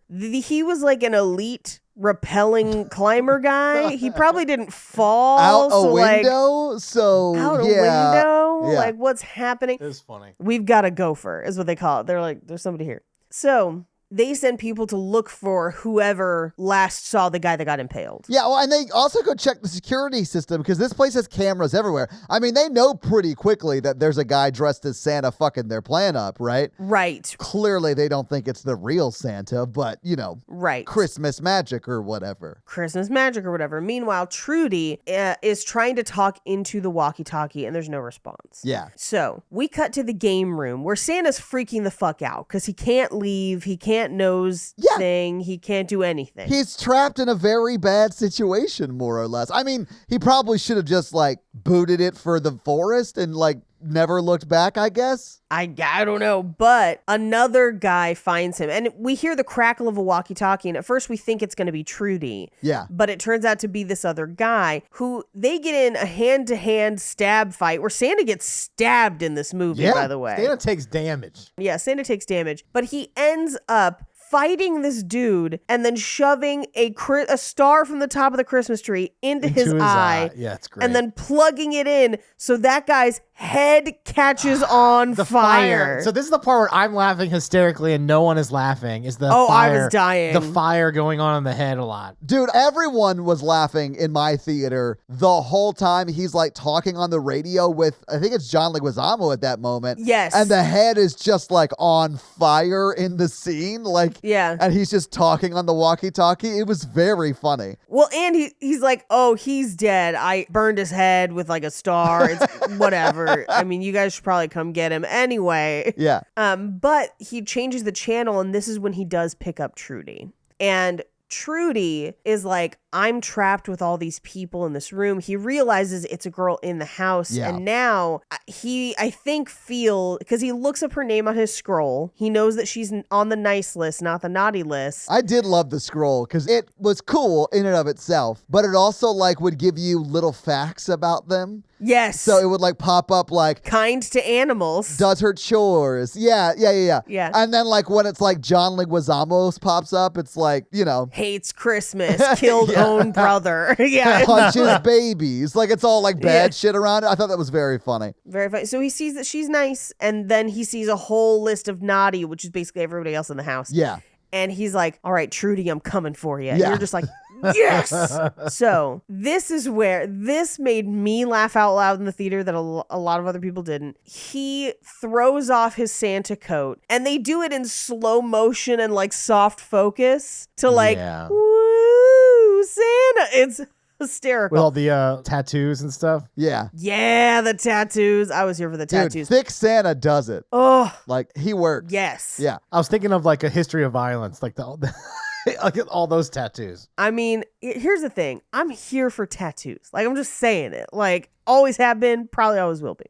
he was like an elite rappelling climber guy. He probably didn't fall out a window. Out a window. Yeah. Like, what's happening? It was funny. We've got a gopher, is what they call it. They're like, there's somebody here. So they send people to look for whoever last saw the guy that got impaled. Yeah, well, and they also go check the security system because this place has cameras everywhere. I mean, they know pretty quickly that there's a guy dressed as Santa fucking their plan up, right? Right. Clearly, they don't think it's the real Santa, but, right. Christmas magic or whatever. Christmas magic or whatever. Meanwhile, Trudy is trying to talk into the walkie-talkie, and there's no response. Yeah. So we cut to the game room where Santa's freaking the fuck out because he can't leave, he can't nose thing, he can't do anything. He's trapped in a very bad situation, more or less. I mean, he probably should have just booted it for the forest and never looked back, I guess. I don't know, but another guy finds him, and we hear the crackle of a walkie-talkie, and at first we think it's going to be Trudy. Yeah. But it turns out to be this other guy who they get in a hand-to-hand stab fight where Santa gets stabbed in this movie, by the way. Santa takes damage. Yeah, Santa takes damage, but he ends up fighting this dude and then shoving a star from the top of the Christmas tree into his eye. Yeah, it's great. And then plugging it in so that guy's head catches on fire. So this is the part where I'm laughing hysterically and no one is laughing. Is the I fire, was dying. The fire going on in the head a lot. Dude, everyone was laughing in my theater the whole time. He's talking on the radio with, I think it's John Leguizamo at that moment. Yes. And the head is just on fire in the scene. Yeah. And he's just talking on the walkie-talkie. It was very funny. Well, and he's like, oh, he's dead. I burned his head with a star. It's whatever. I mean, you guys should probably come get him anyway. Yeah. But he changes the channel, and this is when he does pick up Trudy. And Trudy is like, I'm trapped with all these people in this room. He realizes it's a girl in the house. Yeah. And now I think because he looks up her name on his scroll. He knows that she's on the nice list, not the naughty list. I did love the scroll because it was cool in and of itself, but it also would give you little facts about them. Yes. So it would pop up kind to animals. does her chores. Yeah. Yeah. And then when it's John Leguizamo pops up, it's hates Christmas, killed own brother. Yeah. punches babies. It's all bad shit around it. I thought that was very funny. Very funny. So he sees that she's nice, and then he sees a whole list of naughty, which is basically everybody else in the house. Yeah. And he's like, all right, Trudy, I'm coming for you. And Yeah. you're just like, yes. So this is where this made me laugh out loud in the theater that a lot of other people didn't. He throws off his Santa coat, and they do it in slow motion and soft focus to woo, Santa. It's hysterical. With all the tattoos and stuff. Yeah. Yeah, the tattoos. I was here for the tattoos. Dude, Thick Santa does it. Oh, He works. yes. Yeah. I was thinking of a history of violence, all those tattoos. I mean, here's the thing. I'm here for tattoos. I'm just saying it. Always have been, probably always will be.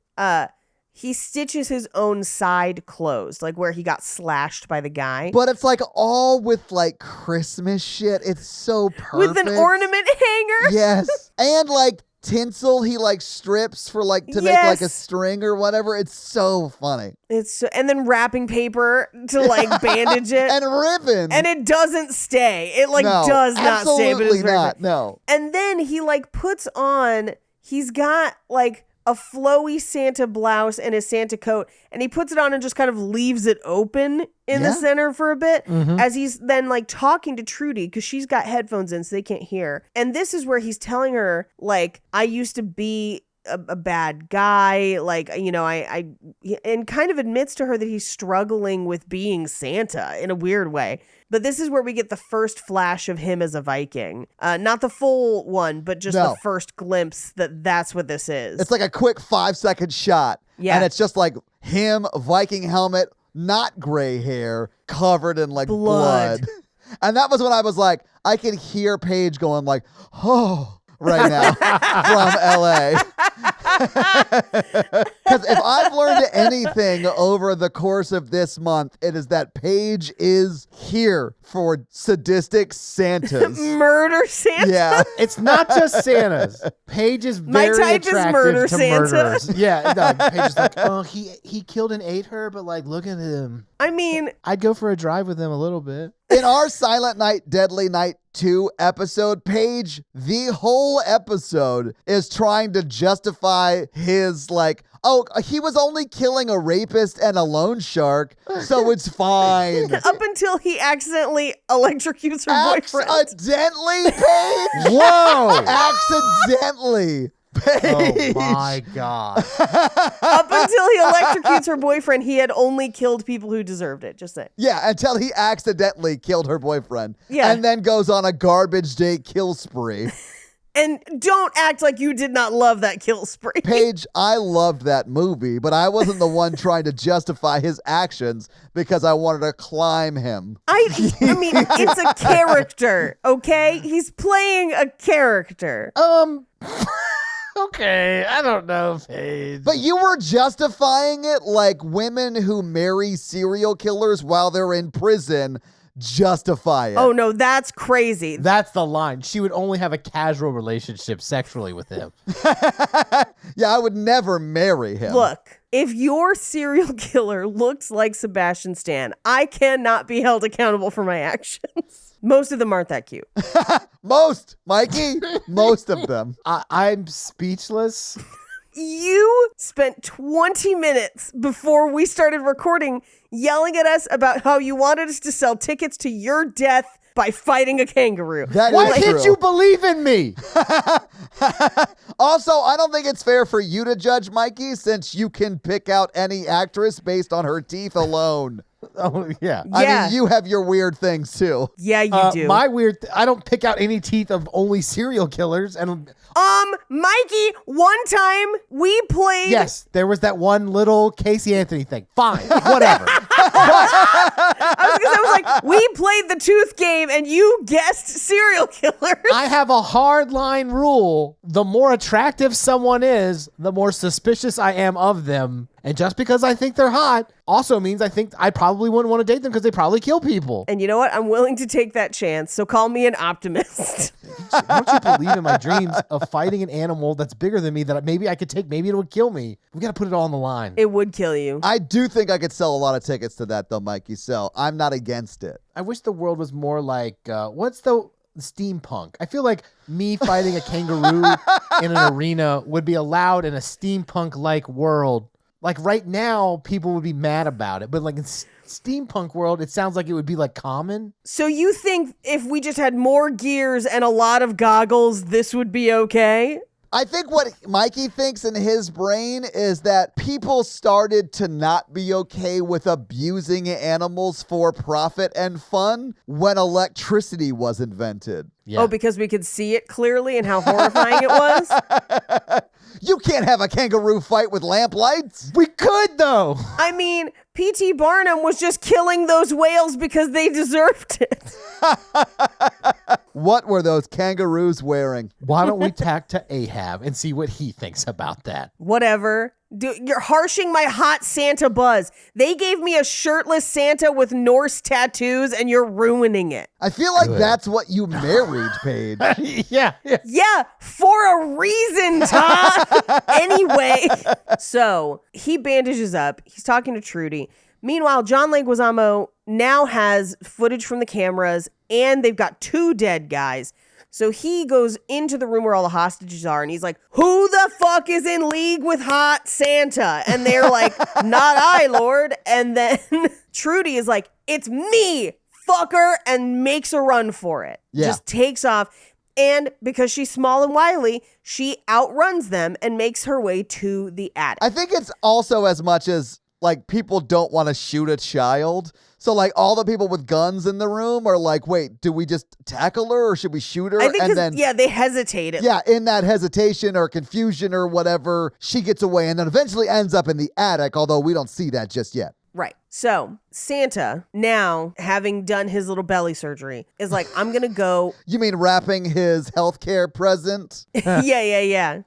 He stitches his own side closed, where he got slashed by the guy. But it's all with Christmas shit. It's so perfect. With an ornament hanger. Yes. And tinsel he strips for to make a string or whatever. It's so funny. And then wrapping paper to bandage it. And ribbon. And it doesn't stay. It no, does not stay, but it's absolutely very not. No. And then he puts on, he's got a flowy Santa blouse and his Santa coat, and he puts it on and just kind of leaves it open in the center for a bit as he's then talking to Trudy because she's got headphones in so they can't hear. And this is where he's telling her I used to be a bad guy, I and kind of admits to her that he's struggling with being Santa in a weird way. But this is where we get the first flash of him as a Viking. Not the full one, but just the first glimpse that's what this is. It's a quick 5-second shot. Yeah. And it's just him, Viking helmet, not gray hair, covered in blood. And that was when I was I could hear Paige going oh, right now from LA. Because if I've learned anything over the course of this month, it is that Paige is here for sadistic Santas. Murder Santa? Yeah. It's not just Santas. Paige is very My type is attractive murder to Santa. murderers. Yeah, no, Paige is oh, he killed and ate her, but look at him. I mean, I'd go for a drive with him a little bit. In our Silent Night, Deadly Night 2 episode, Paige, the whole episode is trying to justify his, like, oh, he was only killing a rapist and a loan shark, so it's fine. Up until he accidentally electrocutes her boyfriend. Accidentally, Paige? Whoa! Accidentally. Paige. Oh my God. Up until he electrocutes her boyfriend, he had only killed people who deserved it. Just saying. Yeah, until he accidentally killed her boyfriend. Yeah. And then goes on a garbage day kill spree. And don't act like you did not love that kill spree. Paige, I loved that movie, but I wasn't the one trying to justify his actions because I wanted to climb him. I mean, it's a character, okay? He's playing a character. Okay, I don't know, Paige. But you were justifying it like women who marry serial killers while they're in prison justify it. Oh, no, that's crazy. That's the line. She would only have a casual relationship sexually with him. Yeah, I would never marry him. Look, if your serial killer looks like Sebastian Stan, I cannot be held accountable for my actions. Most of them aren't that cute. Most, Mikey. Most of them. I'm speechless. You spent 20 minutes before we started recording yelling at us about how you wanted us to sell tickets to your death by fighting a kangaroo. Why is can't true. you believe in me? Also, I don't think it's fair for you to judge Mikey since you can pick out any actress based on her teeth alone. Oh, yeah. I mean, you have your weird things too. Yeah, you do. My weird, I don't pick out any teeth of only serial killers. And Mikey, one time we played. yes, there was that one little Casey Anthony thing. Fine, whatever. I was like, we played the tooth game and you guessed serial killers. I have a hard line rule. The more attractive someone is, the more suspicious I am of them. And just because I think they're hot also means I think I probably wouldn't want to date them because they probably kill people. And you know what? I'm willing to take that chance. So call me an optimist. Don't you believe in my dreams of fighting an animal that's bigger than me that maybe I could take, maybe it would kill me? We got to put it all on the line. It would kill you. I do think I could sell a lot of tickets to that though, Mikey, so I'm not against it. I wish the world was more like, what's the steampunk? I feel like me fighting a kangaroo in an arena would be allowed in a steampunk-like world. Like right now, people would be mad about it, but like in steampunk world, it sounds like it would be like common. So you think if we just had more gears and a lot of goggles, this would be okay? I think what Mikey thinks in his brain is that people started to not be okay with abusing animals for profit and fun when electricity was invented. Yeah. Oh, because we could see it clearly and how horrifying it was? You can't have a kangaroo fight with lamplights. We could though. I mean, P.T. Barnum was just killing those whales because they deserved it. What were those kangaroos wearing? Why don't we tack to Ahab and see what he thinks about that? Whatever. You're harshing my hot Santa buzz. They gave me a shirtless Santa with Norse tattoos and you're ruining it. I feel like that's what you married, Paige. Yeah. Yeah, for a reason, Todd. Anyway, so he bandages up. He's talking to Trudy. Meanwhile, John Leguizamo now has footage from the cameras and they've got 2 dead guys. So he goes into the room where all the hostages are and he's like, who the fuck is in league with hot Santa? And they're like, not I, Lord. And then Trudy is like, it's me, fucker, and makes a run for it. Yeah. Just takes off. And because she's small and wily, she outruns them and makes her way to the attic. I think it's also as much as like people don't want to shoot a child. So like all the people with guns in the room are like, wait, do we just tackle her or should we shoot her? I think and then they hesitated. yeah, in that hesitation or confusion or whatever, she gets away and then eventually ends up in the attic, although we don't see that just yet. Right. So Santa, now having done his little belly surgery, is like, I'm going to go. You mean wrapping his healthcare present? Yeah.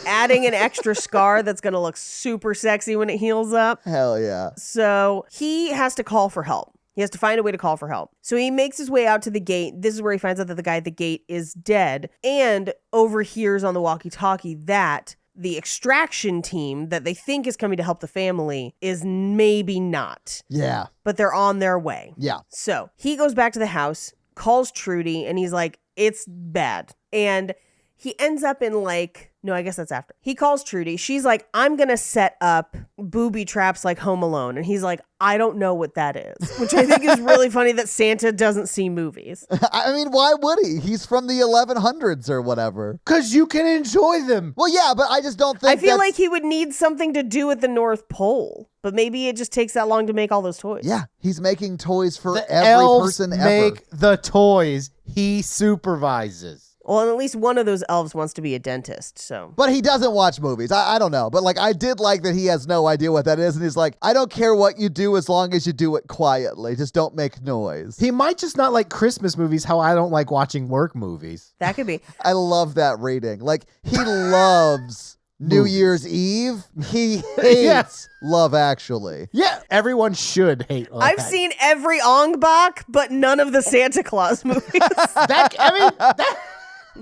Adding an extra scar that's going to look super sexy when it heals up. Hell yeah. So he has to call for help. He has to find a way to call for help. So he makes his way out to the gate. This is where he finds out that the guy at the gate is dead and overhears on the walkie-talkie that the extraction team that they think is coming to help the family is maybe not. Yeah. But they're on their way. Yeah. So he goes back to the house, calls Trudy, and he's like, it's bad. And he ends up in like, no, I guess that's after. He calls Trudy. She's like, I'm going to set up booby traps like Home Alone. And he's like, I don't know what that is, which I think is really funny that Santa doesn't see movies. I mean, why would he? He's from the 1100s or whatever. Because you can enjoy them. Well, yeah, but I just don't think I feel like he would need something to do with the North Pole, but maybe it just takes that long to make all those toys. Yeah, he's making toys for The every elves person ever. make the toys. He supervises. Well, and at least one of those elves wants to be a dentist, so. But he doesn't watch movies. I don't know. But like, I did like that he has no idea what that is. And he's like, I don't care what you do as long as you do it quietly. Just don't make noise. He might just not like Christmas movies how I don't like watching work movies. That could be. I love that rating. Like, he loves New Year's Eve. He hates Love Actually. Yeah, everyone should hate Love I've seen every Ong Bak, but none of the Santa Claus movies.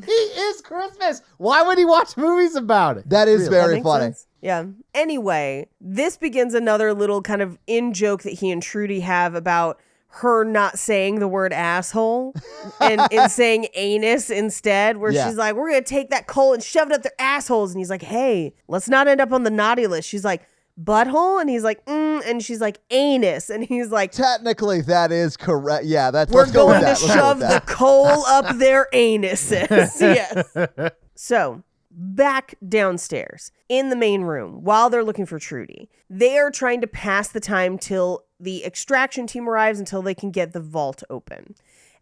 He is Christmas. Why would he watch movies about it? That is Really? very That makes funny. sense. Yeah. Anyway, this begins another little kind of in-joke that he and Trudy have about her not saying the word asshole and saying anus instead, where she's like, we're going to take that coal and shove it up their assholes. And he's like, hey, let's not end up on the naughty list. She's like, butthole? And he's like, and she's like, anus. And he's like, technically that is correct. Yeah, that's we're let's go with going to that. Let's go shove with the that. coal up their anuses. Yes. So back downstairs in the main room, while they're looking for Trudy, they are trying to pass the time till the extraction team arrives until they can get the vault open.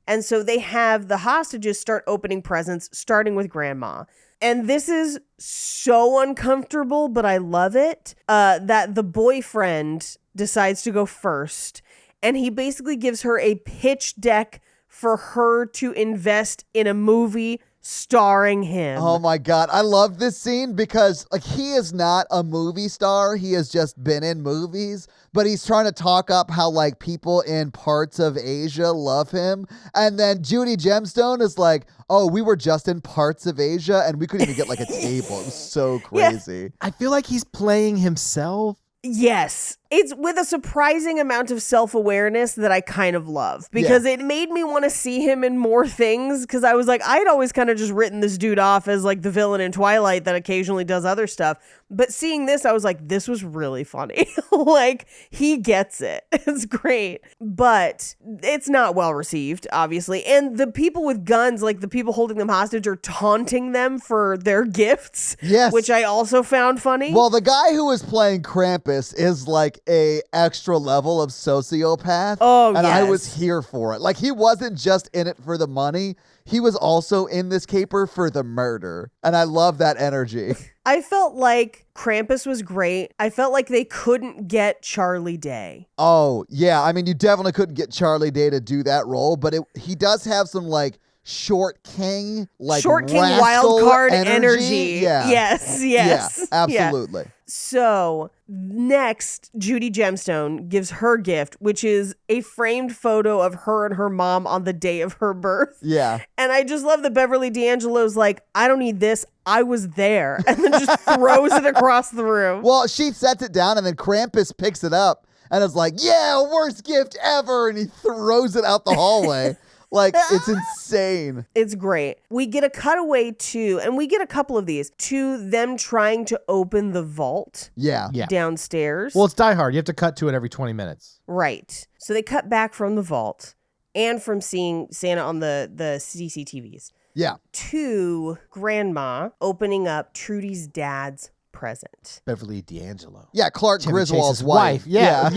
And so they have the hostages start opening presents, starting with Grandma. And this is so uncomfortable, but I love it, that the boyfriend decides to go first. And he basically gives her a pitch deck for her to invest in a movie starring him. Oh my God. I love this scene because like he is not a movie star. He has just been in movies, but he's trying to talk up how like people in parts of Asia love him. And then Judy Gemstone is like, oh, we were just in parts of Asia and we couldn't even get like a table. It was so crazy. I feel like he's playing himself. Yes. It's with a surprising amount of self-awareness that I kind of love because it made me want to see him in more things because I was like, I'd always kind of just written this dude off as like the villain in Twilight that occasionally does other stuff. But seeing this, I was like, this was really funny. Like, he gets it. It's great. But it's not well received, obviously. And the people with guns, like the people holding them hostage, are taunting them for their gifts. Yes. Which I also found funny. Well, the guy who was playing Krampus is like a extra level of sociopath. Oh, and I yes. was here for it. Like, he wasn't just in it for the money. He was also in this caper for the murder. And I love that energy. I felt like Krampus was great. I felt like they couldn't get Charlie Day. Oh, yeah. I mean, you definitely couldn't get Charlie Day to do that role, but he does have some like Short King, like Short King rascal wild card energy. Yeah. Yes. Yeah, absolutely. Yeah. So next, Judy Gemstone gives her gift, which is a framed photo of her and her mom on the day of her birth. Yeah. And I just love that Beverly D'Angelo's like, I don't need this. I was there. And then just throws it across the room. Well, she sets it down and then Krampus picks it up and is like, yeah, worst gift ever. And he throws it out the hallway. Like, it's insane. It's great. We get a cutaway to, and we get a couple of these, to them trying to open the vault Yeah. downstairs. Well, it's Die Hard. You have to cut to it every 20 minutes. Right. So they cut back from the vault and from seeing Santa on the CCTVs Yeah. to Grandma opening up Trudy's dad's present. Beverly D'Angelo. Yeah, Clark Chevy Griswold's Chase's wife. Yeah.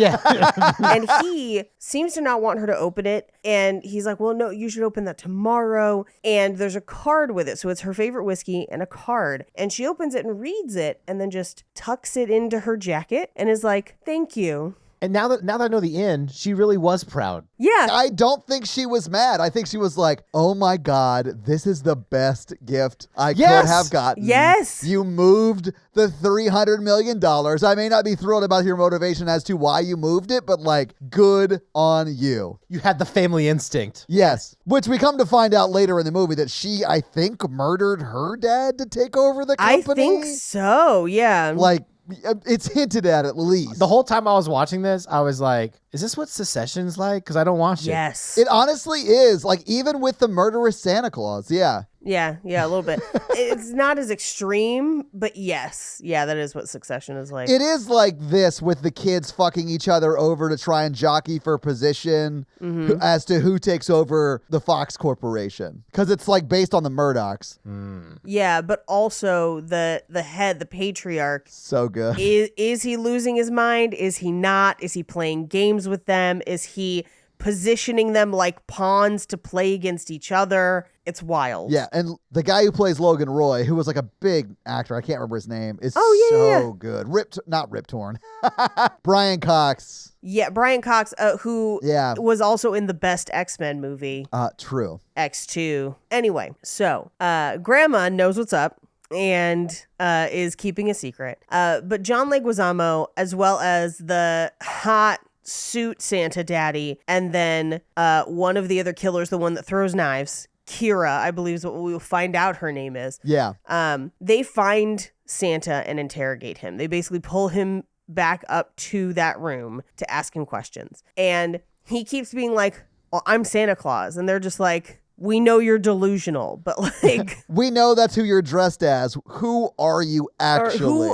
And he seems to not want her to open it. And he's like, well, no, you should open that tomorrow. And there's a card with it. So it's her favorite whiskey and a card. And she opens it and reads it and then just tucks it into her jacket and is like, thank you. And now that I know the end, she really was proud. Yeah. I don't think she was mad. I think she was like, oh my God, this is the best gift I could have gotten. Yes. You moved the $300 million. I may not be thrilled about your motivation as to why you moved it, but like, good on you. You had the family instinct. Yes. Which we come to find out later in the movie that she, I think, murdered her dad to take over the company. I think so, yeah. Like, it's hinted at least. The whole time I was watching this, I was like, is this what Succession's like? Because I don't watch it. Yes. It honestly is. Like, even with the murderous Santa Claus, yeah. Yeah, a little bit. It's not as extreme, but yes. Yeah, that is what Succession is like. It is like this with the kids fucking each other over to try and jockey for position as to who takes over the Fox Corporation. Because it's like based on the Murdochs. Yeah, but also the head, the patriarch. So good. Is he losing his mind? Is he not? Is he playing games with them? Is he positioning them like pawns to play against each other? It's wild. Yeah, and the guy who plays Logan Roy, who was like a big actor, I can't remember his name, is good. Not Rip Torn. Brian Cox. Yeah, Brian Cox, who was also in the best X-Men movie. True. X2. Anyway, so Grandma knows what's up and is keeping a secret. But John Leguizamo, as well as the hot suit Santa daddy, and then one of the other killers, the one that throws knives, Kira, I believe is what we will find out her name is. Yeah. They find Santa and interrogate him. They basically pull him back up to that room to ask him questions. And he keeps being like, well, I'm Santa Claus. And they're just like, we know you're delusional, but like... we know that's who you're dressed as. Who are you actually?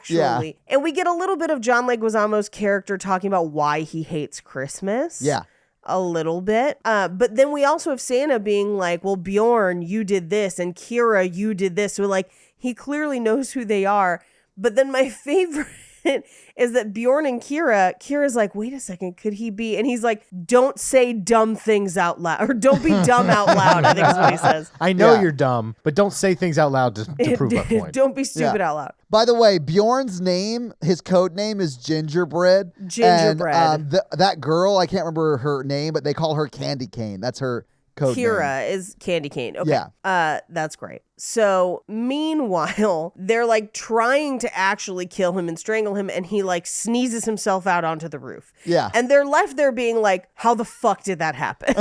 Yeah. And we get a little bit of John Leguizamo's character talking about why he hates Christmas. Yeah. A little bit. But then we also have Santa being like, well, Bjorn, you did this, and Kira, you did this. So like, he clearly knows who they are. But then my favorite is that Bjorn and Kira's like, wait a second, could he be? And he's like, don't say dumb things out loud, or don't be dumb out loud, I think is what he says. I know you're dumb, but don't say things out loud to prove my point. Don't be stupid out loud. By the way, Bjorn's name, his code name is Gingerbread. Gingerbread. And that girl, I can't remember her name, but they call her Candy Cane. That's her code name. Kira is Candy Cane. Okay. Yeah. That's great. So meanwhile, they're like trying to actually kill him and strangle him, and he like sneezes himself out onto the roof. Yeah. And they're left there being like, how the fuck did that happen?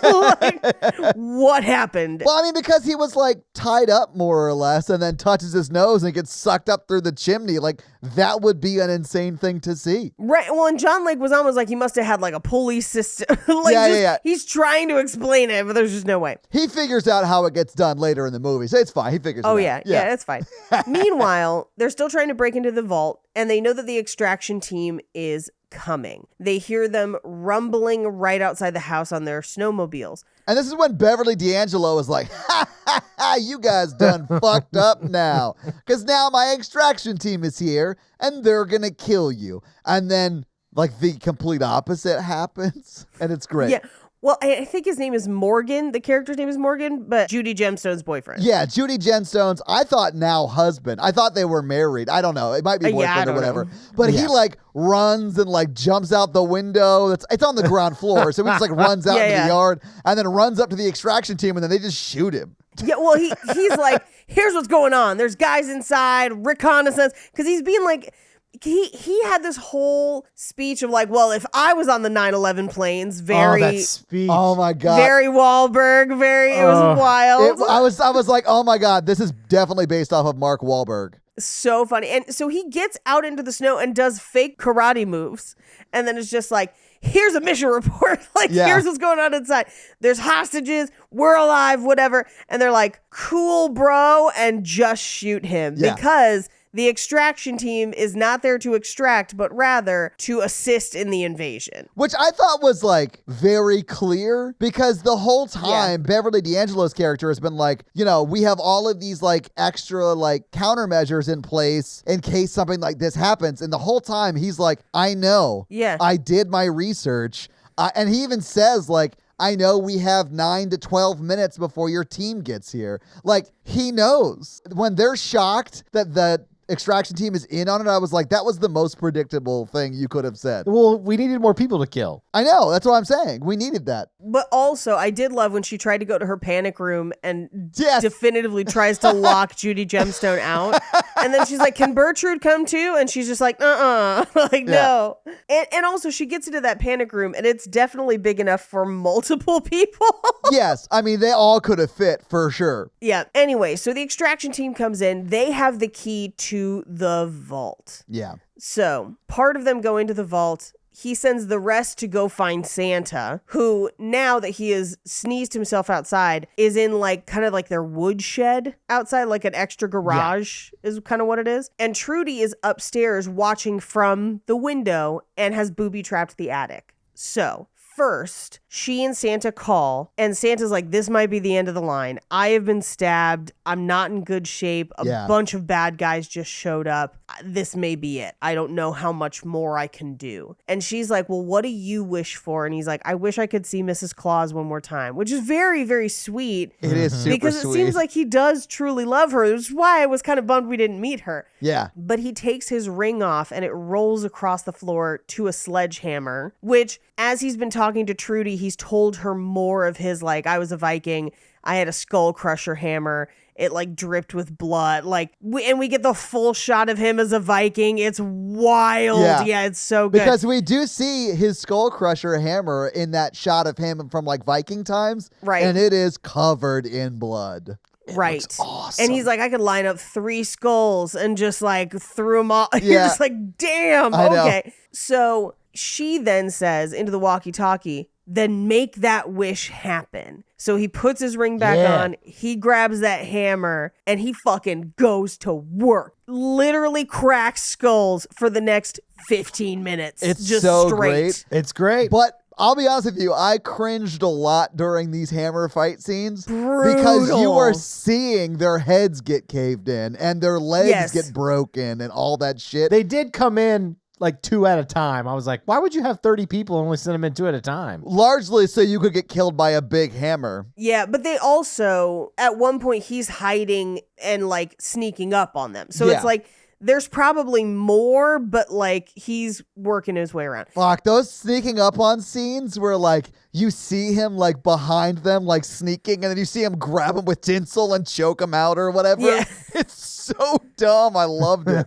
Like, what happened? Well, I mean, because he was like tied up more or less and then touches his nose and gets sucked up through the chimney. Like, that would be an insane thing to see. Right. Well, and John Leguizamo was like, he must have had like a pulley system. Like, he's trying to explain it, but there's just no way. He figures out how it gets done later in the movie. So it's fine. He figures it out. Yeah, it's fine. Meanwhile, they're still trying to break into the vault, and they know that the extraction team is coming. They hear them rumbling right outside the house on their snowmobiles. And this is when Beverly D'Angelo is like, ha, you guys done fucked up now. Because now my extraction team is here, and they're going to kill you. And then, like, the complete opposite happens, and it's great. Yeah. Well, I think his name is Morgan. The character's name is Morgan, but Judy Gemstone's boyfriend. Yeah, Judy Gemstone's, I thought now husband. I thought they were married. I don't know. It might be boyfriend or whatever. But he like runs and like jumps out the window. It's on the ground floor. So he just like runs out into the yard and then runs up to the extraction team and then they just shoot him. Yeah, well, he's like, here's what's going on. There's guys inside, reconnaissance. Because he's being like... He had this whole speech of like, well, if I was on the 9/11 planes, that speech. Oh my God. Very Wahlberg, it was wild. I was like, oh my God, this is definitely based off of Mark Wahlberg. So funny. And so he gets out into the snow and does fake karate moves. And then it's just like, here's a mission report. Here's what's going on inside. There's hostages. We're alive, whatever. And they're like, cool, bro. And just shoot him because the extraction team is not there to extract, but rather to assist in the invasion. Which I thought was like very clear because the whole time Beverly D'Angelo's character has been like, you know, we have all of these like extra like countermeasures in place in case something like this happens. And the whole time he's like, I know. Yeah. I did my research. And he even says like, I know we have 9 to 12 minutes before your team gets here. Like, he knows when they're shocked that the extraction team is in on it, I was like, that was the most predictable thing you could have said. Well, we needed more people to kill. I know. That's what I'm saying. We needed that. But also, I did love when she tried to go to her panic room and Yes. definitively tries to lock Judy Gemstone out. And then she's like, can Gertrude come too? And she's just like, like, no. And also, she gets into that panic room, and it's definitely big enough for multiple people. Yes. I mean, they all could have fit for sure. Yeah. Anyway, so the extraction team comes in. They have the key to the vault. Yeah. So part of them go into the vault. He sends the rest to go find Santa, who, now that he has sneezed himself outside, is in like kind of like their woodshed outside, like an extra garage is kind of what it is. And Trudy is upstairs watching from the window and has booby trapped the attic. So first, she and Santa call, and Santa's like, this might be the end of the line. I have been stabbed. I'm not in good shape. A bunch of bad guys just showed up. This may be it. I don't know how much more I can do. And she's like, well, what do you wish for? And he's like, I wish I could see Mrs. Claus one more time, which is very, very sweet. It is super because sweet. It seems like he does truly love her, which is why I was kind of bummed we didn't meet her. Yeah. But he takes his ring off and it rolls across the floor to a sledgehammer, which, as he's been talking to Trudy, he's told her more of his, like, I was a Viking. I had a skull crusher hammer. It like dripped with blood. Like, we get the full shot of him as a Viking. It's wild. Yeah, it's so good. Because we do see his skull crusher hammer in that shot of him from like Viking times. Right. And it is covered in blood. Right. Looks awesome. And he's like, I could line up 3 skulls and just like threw them all. You're just like, damn. I know. Okay. So she then says into the walkie-talkie, then make that wish happen. So he puts his ring back on, he grabs that hammer, and he fucking goes to work. Literally cracks skulls for the next 15 minutes. It's just so straight. great. It's great. But I'll be honest with you, I cringed a lot during these hammer fight scenes. Brutal. Because you are seeing their heads get caved in and their legs get broken and all that shit. They did come in like 2 at a time. I was like, why would you have 30 people and only send them in 2 at a time? Largely so you could get killed by a big hammer. Yeah, but they also, at one point, he's hiding and like sneaking up on them. So it's like, there's probably more, but like he's working his way around. Fuck, those sneaking up on scenes where like you see him like behind them, like sneaking, and then you see him grab him with tinsel and choke him out or whatever. Yeah. It's so dumb. I loved it.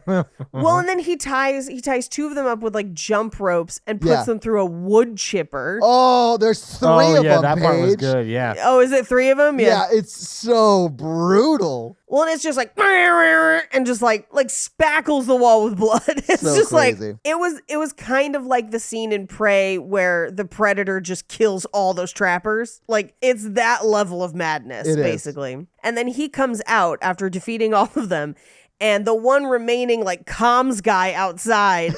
Well, and then he ties 2 of them up with like jump ropes and puts them through a wood chipper. Oh, there's 3 of them, that Paige. part was good, yeah. Oh, is it 3 of them? Yeah, it's so brutal. Well, and it's just like, and just like spackles the wall with blood. It's So just crazy. like, it was kind of like the scene in Prey where the predator just kills all those trappers. Like, it's that level of madness, basically. And then he comes out after defeating all of them. And the one remaining like comms guy outside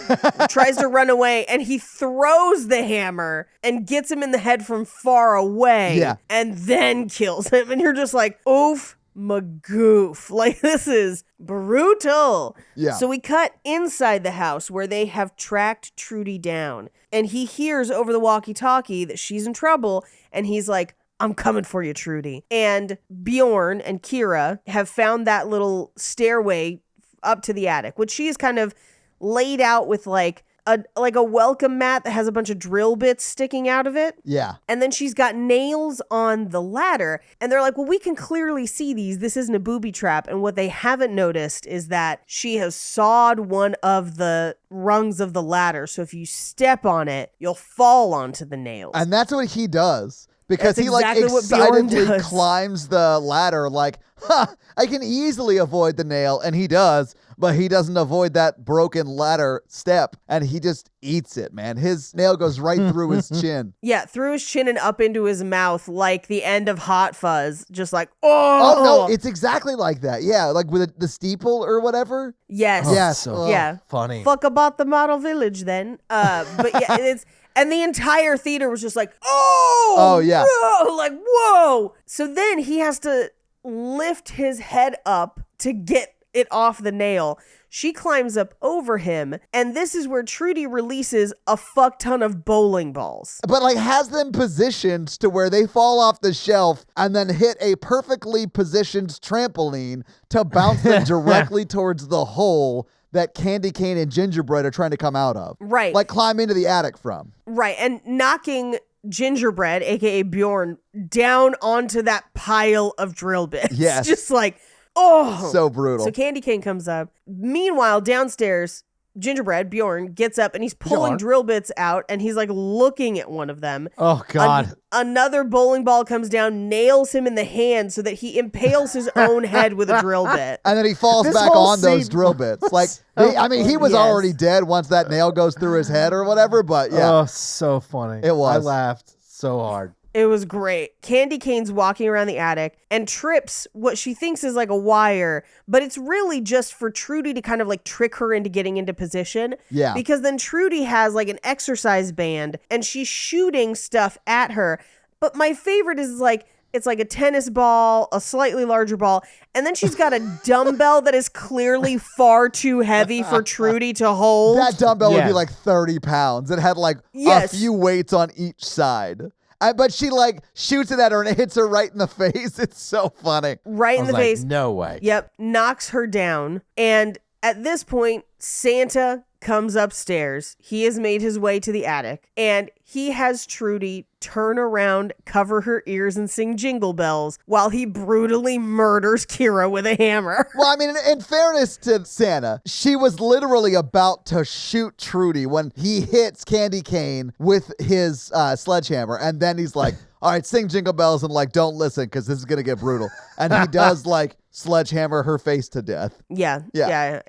tries to run away, and he throws the hammer and gets him in the head from far away and then kills him. And you're just like, oof. Magoof. Like, this is brutal. Yeah. So we cut inside the house where they have tracked Trudy down, and he hears over the walkie-talkie that she's in trouble, and he's like, I'm coming for you, Trudy. And Bjorn and Kira have found that little stairway up to the attic, which she is kind of laid out with like a welcome mat that has a bunch of drill bits sticking out of it. Yeah. And then she's got nails on the ladder. And they're like, well, we can clearly see these. This isn't a booby trap. And what they haven't noticed is that she has sawed one of the rungs of the ladder. So if you step on it, you'll fall onto the nails. And that's what he does. Because That's he like exactly what Bjorn excitedly does. climbs the ladder like, I can easily avoid the nail. And he does, but he doesn't avoid that broken ladder step. And he just eats it, man. His nail goes right through his chin. Yeah, through his chin and up into his mouth like the end of Hot Fuzz. Just like, Oh, no, it's exactly like that. Yeah, like with the steeple or whatever. Yes. Yes. So Yeah. funny. Fuck about the model village then. But yeah, it's... And the entire theater was just like, oh yeah. whoa, like, whoa. So then he has to lift his head up to get it off the nail. She climbs up over him, and this is where Trudy releases a fuck ton of bowling balls. But like has them positioned to where they fall off the shelf and then hit a perfectly positioned trampoline to bounce them directly towards the hole that Candy Cane and Gingerbread are trying to come out of. Right. Like climb into the attic from. Right, and knocking Gingerbread, aka Bjorn, down onto that pile of drill bits. Yes. Just like, oh. So brutal. So Candy Cane comes up. Meanwhile, downstairs, Gingerbread, Bjorn, gets up and he's pulling drill bits out and he's like looking at one of them. Oh, God. Another bowling ball comes down, nails him in the hand so that he impales his own head with a drill bit. And then he falls back on those drill bits. Like, he was already dead once that nail goes through his head or whatever, but yeah. Oh, so funny. It was. I laughed so hard. It was great. Candy Cane's walking around the attic and trips what she thinks is like a wire, but it's really just for Trudy to kind of like trick her into getting into position. Yeah. Because then Trudy has like an exercise band and she's shooting stuff at her. But my favorite is like, it's like a tennis ball, a slightly larger ball, and then she's got a dumbbell that is clearly far too heavy for Trudy to hold. That dumbbell would be like 30 pounds. It had like a few weights on each side. But she like shoots it at her and it hits her right in the face. It's so funny. Right in the face. No way. Yep. Knocks her down. And at this point, Santa comes upstairs. He has made his way to the attic and he has Trudy turn around, cover her ears, and sing Jingle Bells while he brutally murders Kira with a hammer. Well, I mean, in fairness to Santa, she was literally about to shoot Trudy when he hits Candy Cane with his sledgehammer. And then he's like, all right, sing Jingle Bells and like, don't listen because this is going to get brutal. And he does like sledgehammer her face to death. Yeah.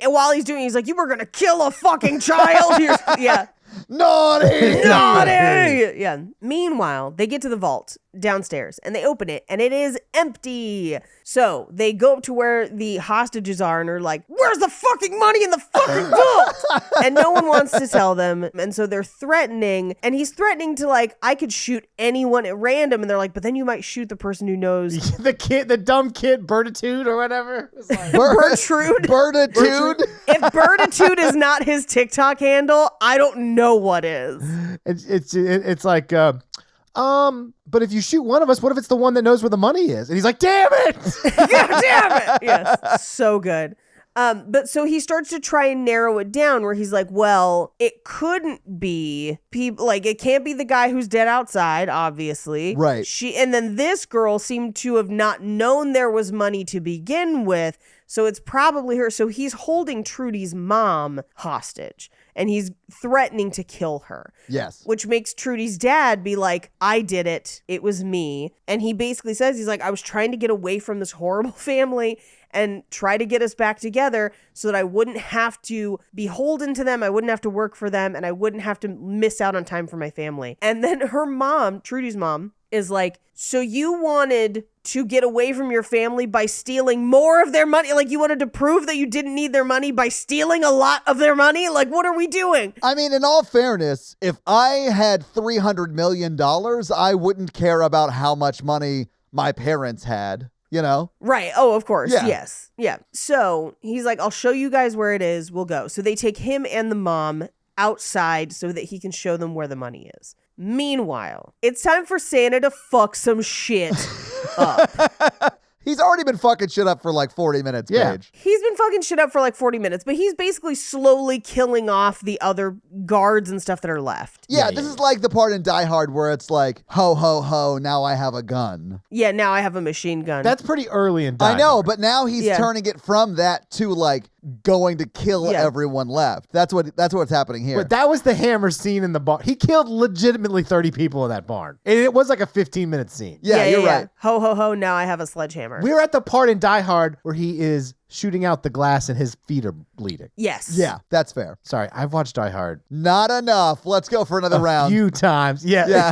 And while he's doing it, he's like, you were going to kill a fucking child. Yeah. Naughty! Yeah. Meanwhile, they get to the vault downstairs and they open it and it is empty. So they go up to where the hostages are and are like, where's the fucking money in the fucking vault? And no one wants to tell them. And so they're threatening, and he's threatening to like, I could shoot anyone at random. And they're like, but then you might shoot the person who knows. the dumb kid, Bertitude or whatever. Like, Bertrude. If Bertitude is not his TikTok handle, I don't know what is. It's like, but if you shoot one of us, what if it's the one that knows where the money is? And he's like, damn it! God damn it! Yes, so good. But so he starts to try and narrow it down where he's like, well, it couldn't be people, like it can't be the guy who's dead outside, obviously. Right. And then this girl seemed to have not known there was money to begin with. So it's probably her. So he's holding Trudy's mom hostage and he's threatening to kill her. Yes. Which makes Trudy's dad be like, I did it. It was me. And he basically says, he's like, I was trying to get away from this horrible family and try to get us back together so that I wouldn't have to be beholden to them. I wouldn't have to work for them and I wouldn't have to miss out on time for my family. And then her mom, Trudy's mom, is like, so you wanted to get away from your family by stealing more of their money? Like you wanted to prove that you didn't need their money by stealing a lot of their money? Like, what are we doing? I mean, in all fairness, if I had $300 million, I wouldn't care about how much money my parents had. You know? Right. Oh, of course. Yeah. Yes. Yeah. So he's like, I'll show you guys where it is. We'll go. So they take him and the mom outside so that he can show them where the money is. Meanwhile, it's time for Santa to fuck some shit up. He's already been fucking shit up for like 40 minutes, Paige. He's been fucking shit up for like 40 minutes, but he's basically slowly killing off the other guards and stuff that are left. Yeah, this is like the part in Die Hard where it's like, ho, ho, ho, now I have a gun. Yeah, now I have a machine gun. That's pretty early in Die Hard. I know, but now he's turning it from that to like going to kill everyone left. That's what's happening here. But that was the hammer scene in the barn. He killed legitimately 30 people in that barn. And it was like a 15-minute scene. Yeah, you're right. Ho, ho, ho, now I have a sledgehammer. We're at the part in Die Hard where he is shooting out the glass and his feet are bleeding. Yes. Yeah, that's fair. Sorry, I've watched Die Hard. Not enough. Let's go for another round. A few times. Yeah.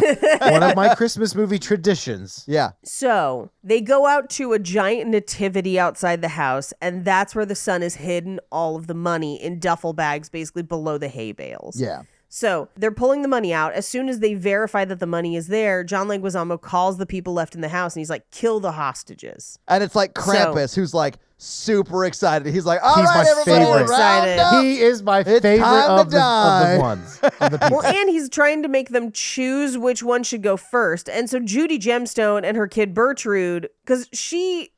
One of my Christmas movie traditions. Yeah. So they go out to a giant nativity outside the house, and that's where the son has hidden all of the money in duffel bags, basically below the hay bales. Yeah. So they're pulling the money out. As soon as they verify that the money is there, John Leguizamo calls the people left in the house and he's like, kill the hostages. And it's like Krampus, who's like super excited. He's like, all He's right, my everybody, favorite. Excited. round up. He is my It's favorite time of to die. the ones. Of the people. Well, and he's trying to make them choose which one should go first. And so Judy Gemstone and her kid Bertrude, because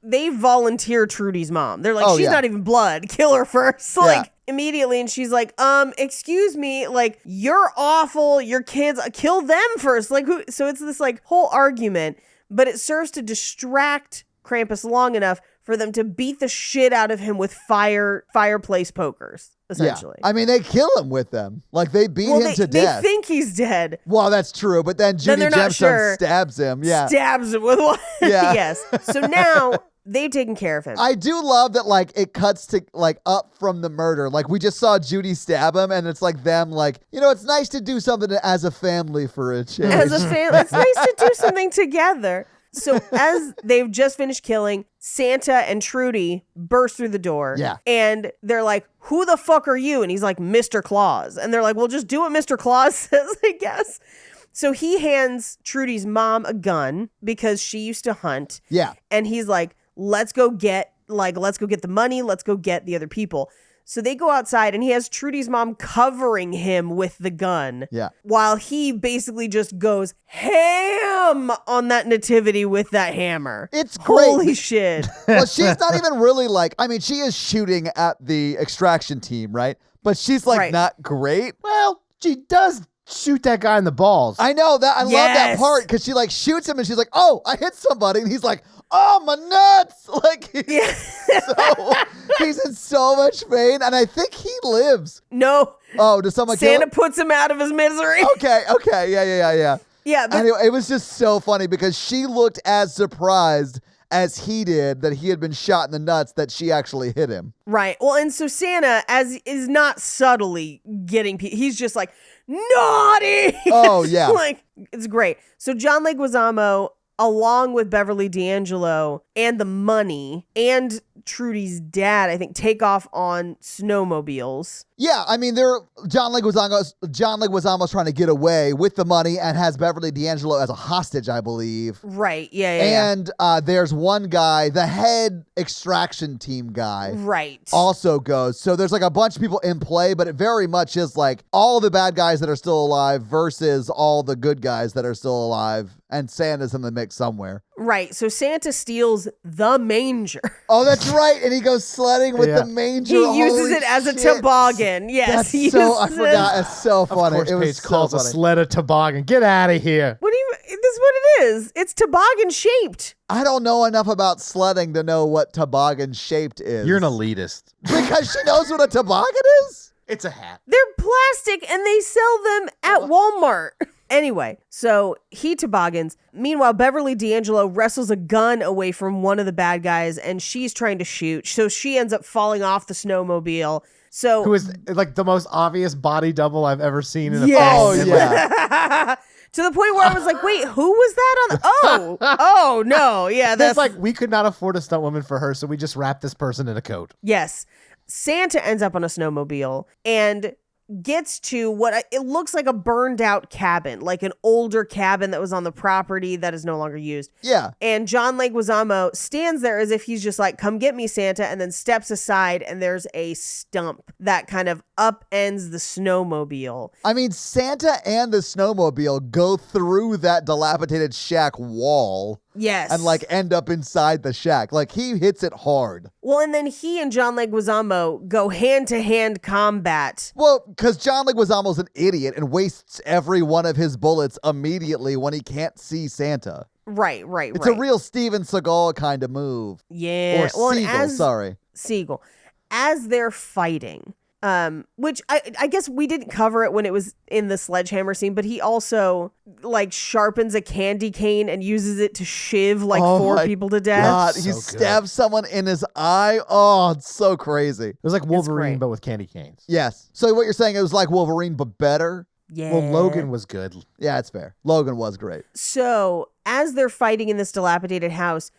they volunteer Trudy's mom. They're like, she's not even blood. Kill her first. Like, immediately. And she's like, excuse me, like, you're awful. Your kids, kill them first. Like, who? So it's this like whole argument, but it serves to distract Krampus long enough for them to beat the shit out of him with fireplace pokers, essentially. Yeah. I mean, they kill him with them. Like, they beat him to death. They think he's dead. Well, that's true. But then Judy Gemstone stabs him. Yeah. Stabs him with one. Yeah. Yes. So now they've taken care of him. I do love that, like, it cuts to, like, up from the murder. Like, we just saw Judy stab him, and it's like them, like, it's nice to do something as a family for a change. As a family. It's nice to do something together. So as they've just finished killing, Santa and Trudy burst through the door. Yeah. And they're like, who the fuck are you? And he's like, Mr. Claus. And they're like, well, just do what Mr. Claus says, I guess. So he hands Trudy's mom a gun because she used to hunt. Yeah. And he's like, let's go get the money. Let's go get the other people. So they go outside and he has Trudy's mom covering him with the gun. Yeah. While he basically just goes ham on that nativity with that hammer. It's great. Holy shit. Well, she's not even really like, I mean, she is shooting at the extraction team, right? But she's like not great. Well, she does shoot that guy in the balls. I know that. I love that part because she like shoots him and she's like, oh, I hit somebody. And he's like, oh, my nuts. Like, he's in so much pain. And I think he lives. No. Oh, does someone kill Santa him? puts him out of his misery. Okay. Yeah. Yeah. But Anyway, it was just so funny because she looked as surprised as he did that he had been shot in the nuts that she actually hit him. right. Well, and so Santa is not subtly getting he's just like, naughty. Oh, yeah. Like, it's great. So John Leguizamo, along with Beverly D'Angelo and the money and Trudy's dad, I think, take off on snowmobiles. Yeah, I mean, John Leguizamo's trying to get away with the money and has Beverly D'Angelo as a hostage, I believe. Right. Yeah. And there's one guy, the head extraction team guy. Right. Also goes. So there's like a bunch of people in play, but it very much is like all the bad guys that are still alive versus all the good guys that are still alive. And Santa's in the mix somewhere. Right. So Santa steals the manger. Oh, that's right. And he goes sledding with the manger. He uses Holy it as a shit. toboggan. Yes. That's he so, I uses forgot. It's so Of funny. course, It was Paige so calls a funny. sled a toboggan. Get out of here. What do you? This is what it is. It's toboggan shaped. I don't know enough about sledding to know what toboggan shaped is. You're an elitist. Because she knows what a toboggan is? It's a hat. They're plastic and they sell them at Walmart. Anyway, so he toboggans. Meanwhile, Beverly D'Angelo wrestles a gun away from one of the bad guys and she's trying to shoot. So she ends up falling off the snowmobile. So Who is like the most obvious body double I've ever seen in a Yes. Oh, film. yeah. to the point where I was like, wait, who was that on? Oh, no. Yeah, That's that's like, we could not afford a stunt woman for her, so we just wrapped this person in a coat. yes. Santa ends up on a snowmobile and gets to it looks like a burned out cabin, like an older cabin that was on the property that is no longer used. Yeah. And John Leguizamo stands there as if he's just like, come get me, Santa, and then steps aside and there's a stump that kind of upends the snowmobile. I mean, Santa and the snowmobile go through that dilapidated shack wall Yes. and like end up inside the shack. Like he hits it hard. Well, and then he and John Leguizamo go hand-to-hand combat. Well, because John Leguizamo's an idiot and wastes every one of his bullets immediately when he can't see Santa. Right. It's a real Steven Seagal kind of move. Yeah. Or and Seagal, sorry. Siegel. As they're fighting, which I guess we didn't cover it when it was in the sledgehammer scene, but he also like sharpens a candy cane and uses it to shiv like four people to death. God, So he good. stabs someone in his eye. Oh, it's so crazy. It was like Wolverine, great. but with candy canes. Yes. So what you're saying, it was like Wolverine, but better? Yeah. Well, Logan was good. Yeah, it's fair. Logan was great. So as they're fighting in this dilapidated house,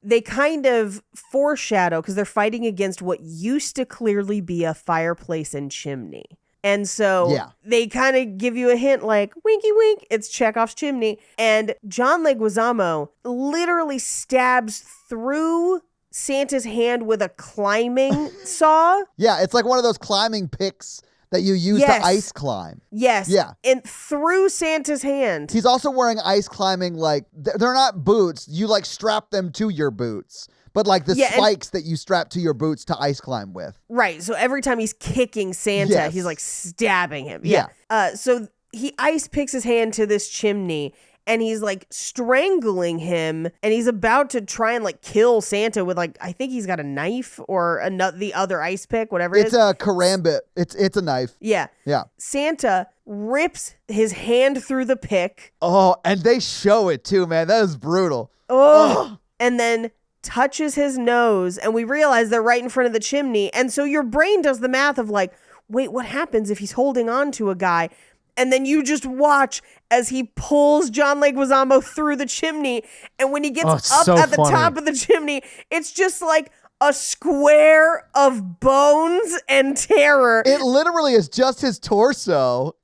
they kind of foreshadow because they're fighting against what used to clearly be a fireplace and chimney. And so they kind of give you a hint like, winky wink, it's Chekhov's chimney. And John Leguizamo literally stabs through Santa's hand with a climbing saw. Yeah, it's like one of those climbing picks that you use to ice climb. Yes. Yeah. And through Santa's hand. He's also wearing ice climbing, like, they're not boots. You, like, strap them to your boots. But, like, the spikes that you strap to your boots to ice climb with. Right. So every time he's kicking Santa, he's, like, stabbing him. Yeah. So he ice picks his hand to this chimney, and he's, like, strangling him, and he's about to try and, like, kill Santa with, like, I think he's got a knife or the other ice pick, whatever it is. It's a karambit. It's a knife. Yeah. Yeah. Santa rips his hand through the pick. Oh, and they show it, too, man. That is brutal. Oh. And then touches his nose, and we realize they're right in front of the chimney. And so your brain does the math of like, wait, what happens if he's holding on to a guy? And then you just watch as he pulls John Leguizamo through the chimney. And when he gets up at the top of the chimney, it's just like a square of bones and terror. It literally is just his torso.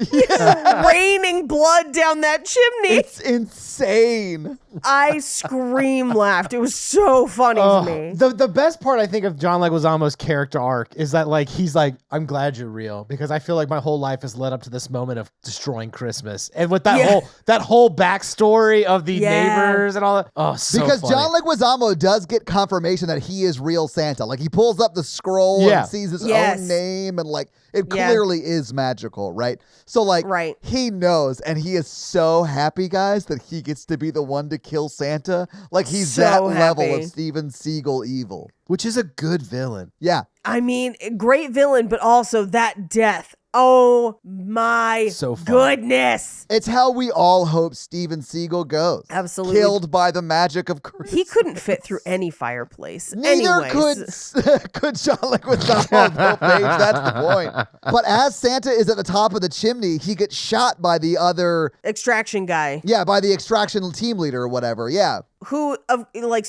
Raining blood down that chimney. It's insane. I scream laughed. It was so funny to me. The best part, I think, of John Leguizamo's character arc is that, like, he's like, I'm glad you're real, because I feel like my whole life has led up to this moment of destroying Christmas. And with that whole backstory of the neighbors and all that. Oh, so because funny. John Leguizamo does get confirmation that he is real Santa. Like, he pulls up the scroll and sees his own name, and like, it clearly is magical, right? So like, he knows, and he is so happy, guys, that he gets to be the one to kill Santa. Like, he's so that level of Steven Seagal evil. Which is a good villain. Yeah. I mean, great villain, but also that death. Oh my goodness. It's how we all hope Steven Seagal goes. Absolutely. Killed by the magic of Christmas. He couldn't fit through any fireplace. Neither could John Leguizamo, though, Paige. That's the point. But as Santa is at the top of the chimney, he gets shot by the other extraction guy. Yeah, by the extraction team leader or whatever. Yeah. So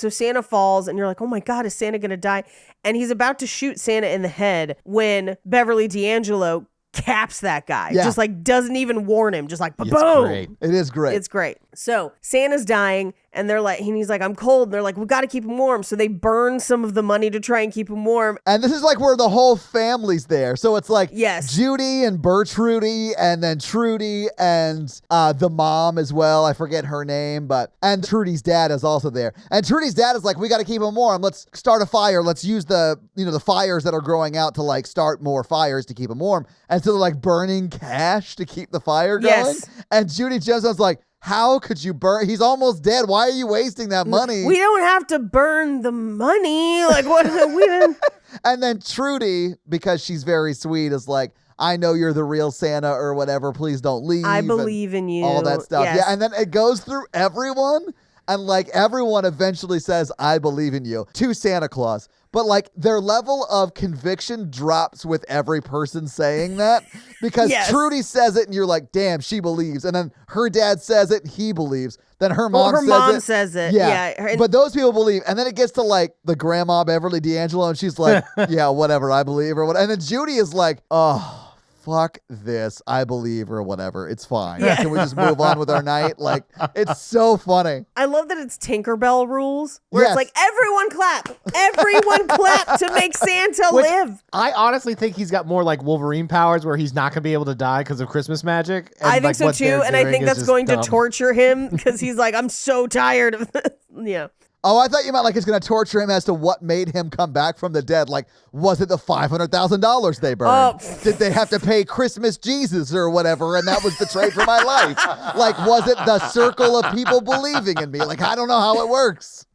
Santa falls, and you're like, oh my God, is Santa gonna die? And he's about to shoot Santa in the head when Beverly D'Angelo caps that guy. Just like doesn't even warn him. Just like, boom. It is great. It's great. So Santa's dying, and they're like, and he's like, I'm cold. And they're like, we got to keep him warm. So they burn some of the money to try and keep him warm. And this is like where the whole family's there. So it's like Judy and Bertrudy, and then Trudy and the mom as well. I forget her name, and Trudy's dad is also there. And Trudy's dad is like, we got to keep him warm. Let's start a fire. Let's use the fires that are growing out to like start more fires to keep him warm. And so they're like burning cash to keep the fire going. Yes. And Judy Jensen's like, how could you burn? He's almost dead. Why are you wasting that money? We don't have to burn the money. Like, what? We didn't. And then Trudy, because she's very sweet, is like, I know you're the real Santa or whatever. Please don't leave. I believe in you. All that stuff. Yes. Yeah. And then it goes through everyone. And like everyone eventually says, I believe in you to Santa Claus. But like their level of conviction drops with every person saying that, because Trudy says it and you're like, damn, she believes. And then her dad says it, he believes. Then her mom says it. Yeah. But those people believe. And then it gets to like the grandma Beverly D'Angelo, and she's like, yeah, whatever, I believe, or whatever. And then Judy is like, oh, fuck this, I believe, or whatever. It's fine. Can we just move on with our night? Like, it's so funny. I love that it's Tinkerbell rules, where it's like, everyone clap. Everyone clap to make Santa live. I honestly think he's got more like Wolverine powers, where he's not going to be able to die because of Christmas magic. And I think so too, and I think that's going to torture him, because he's like, I'm so tired of this. Yeah. Oh, I thought you meant like it's going to torture him as to what made him come back from the dead. Like, was it the $500,000 they burned? Did they have to pay Christmas Jesus or whatever, and that was the trade for my life? Like, was it the circle of people believing in me? Like, I don't know how it works.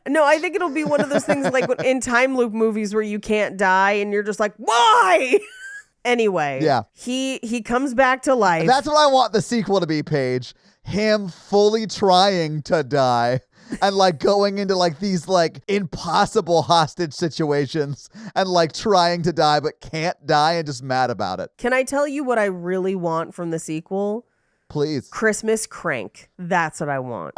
No, I think it'll be one of those things like in time loop movies where you can't die, and you're just like, why? Anyway, he comes back to life. That's what I want the sequel to be, Paige. Him fully trying to die. And like going into like these like impossible hostage situations and like trying to die but can't die and just mad about it. Can I tell you what I really want from the sequel? Please. Christmas crank. That's what I want.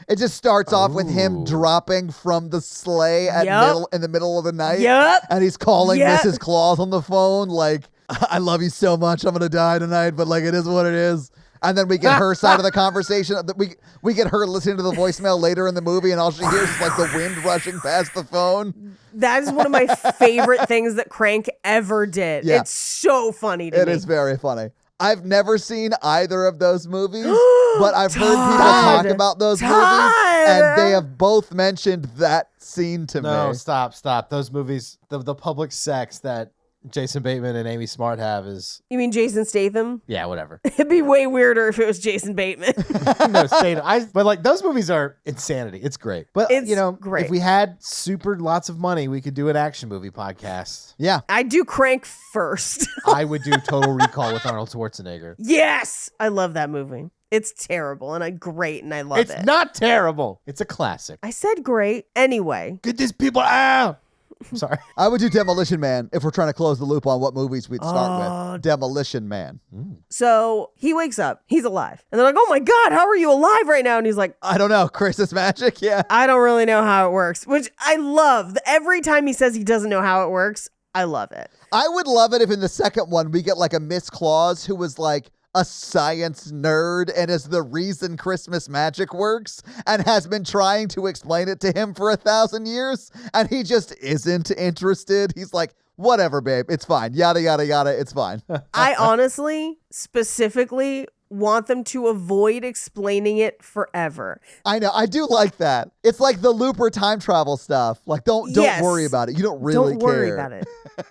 It just starts off with him dropping from the sleigh in the middle of the night. Yep. And he's calling Mrs. Claus on the phone like, I love you so much. I'm going to die tonight, but like it is what it is. And then we get her side of the conversation. We get her listening to the voicemail later in the movie, and all she hears is like the wind rushing past the phone. That is one of my favorite things that Crank ever did. Yeah. It's so funny to me. It is very funny. I've never seen either of those movies, but I've heard people talk about those movies, and they have both mentioned that scene to me. No, stop. Those movies, the public sex that Jason Bateman and Amy Smart have is... You mean Jason Statham? Yeah, whatever. It'd be way weirder if it was Jason Bateman. No, Statham. But like those movies are insanity. It's great. But it's great. If we had lots of money, we could do an action movie podcast. Yeah. I'd do Crank first. I would do Total Recall with Arnold Schwarzenegger. Yes! I love that movie. It's terrible and great and I love it. It's not terrible. It's a classic. I said great. Anyway. Get these people out! I'm sorry. I would do Demolition Man if we're trying to close the loop on what movies we'd start with. Demolition Man. So he wakes up. He's alive. And they're like, oh my God, how are you alive right now? And he's like, I don't know. Christmas magic? Yeah. I don't really know how it works, which I love. Every time he says he doesn't know how it works, I love it. I would love it if in the second one we get like a Miss Claus who was like a science nerd and is the reason Christmas magic works and has been trying to explain it to him for 1,000 years and he just isn't interested. He's like, whatever, babe, it's fine. Yada, yada, yada, it's fine. I honestly, specifically want them to avoid explaining it forever. I know. I do like that. It's like the Looper time travel stuff. Like, don't worry about it. You don't really care. Don't worry about it.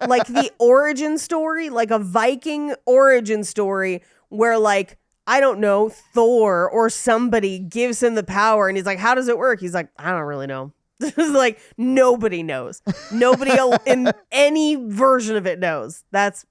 Like the origin story, like a Viking origin story where like, I don't know, Thor or somebody gives him the power and he's like, how does it work? He's like, I don't really know. Like nobody knows. Nobody in any version of it knows.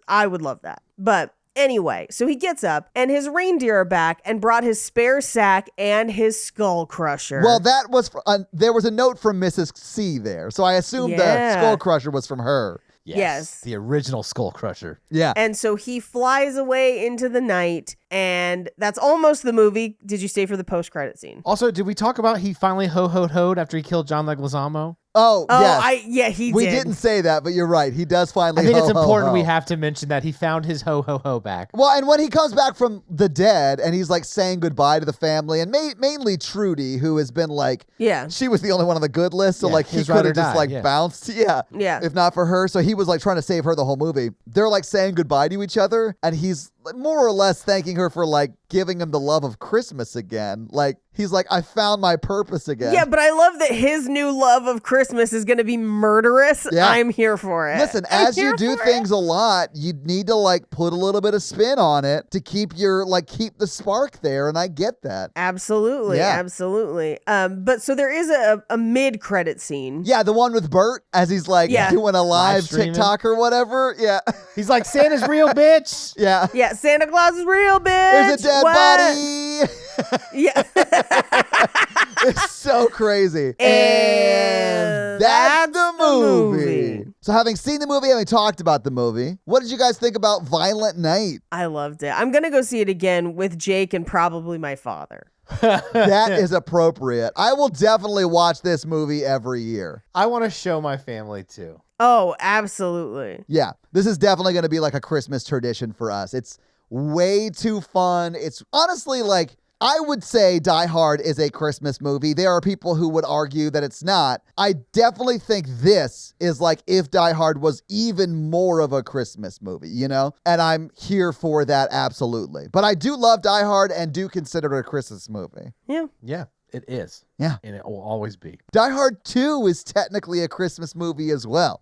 I would love that. But anyway, so he gets up and his reindeer are back and brought his spare sack and his skull crusher. Well, that was, there was a note from Mrs. C there. So I assume the skull crusher was from her. Yes. The original Skull Crusher. Yeah. And so he flies away into the night, and that's almost the movie. Did you stay for the post-credit scene? Also, did we talk about he finally ho-ho-ho'd after he killed John Leguizamo? Oh, yes. He did. We didn't say that, but you're right. He does finally I think it's ho, important ho. we have to mention that he found his ho-ho-ho back. Well, and when he comes back from the dead and he's like saying goodbye to the family and mainly Trudy, who has been like, she was the only one on the good list. So like he could have just like bounced. Yeah. If not for her. So he was like trying to save her the whole movie. They're like saying goodbye to each other. And he's more or less thanking her for like giving him the love of Christmas again. Like he's like, I found my purpose again. Yeah, but I love that his new love of Christmas is going to be murderous. Yeah. I'm here for it. Listen, as you do things a lot, you need to like put a little bit of spin on it to keep the spark there. And I get that. Absolutely. Yeah. Absolutely. But so there is a mid-credit scene. Yeah, the one with Bert as he's like doing a live TikTok or whatever. Yeah. He's like, Santa's real, bitch. Yeah. Yeah, Santa Claus is real, bitch. There's a dead body. Yeah. It's so crazy. And that's the movie. So having seen the movie, having talked about the movie, what did you guys think about Violent Night? I loved it. I'm going to go see it again with Jake and probably my father. That is appropriate. I will definitely watch this movie every year. I want to show my family too. Oh, absolutely. Yeah, this is definitely going to be like a Christmas tradition for us. It's way too fun. It's honestly like, I would say Die Hard is a Christmas movie. There are people who would argue that it's not. I definitely think this is like if Die Hard was even more of a Christmas movie, you know? And I'm here for that, absolutely. But I do love Die Hard and do consider it a Christmas movie. Yeah. Yeah, it is. Yeah. And it will always be. Die Hard 2 is technically a Christmas movie as well.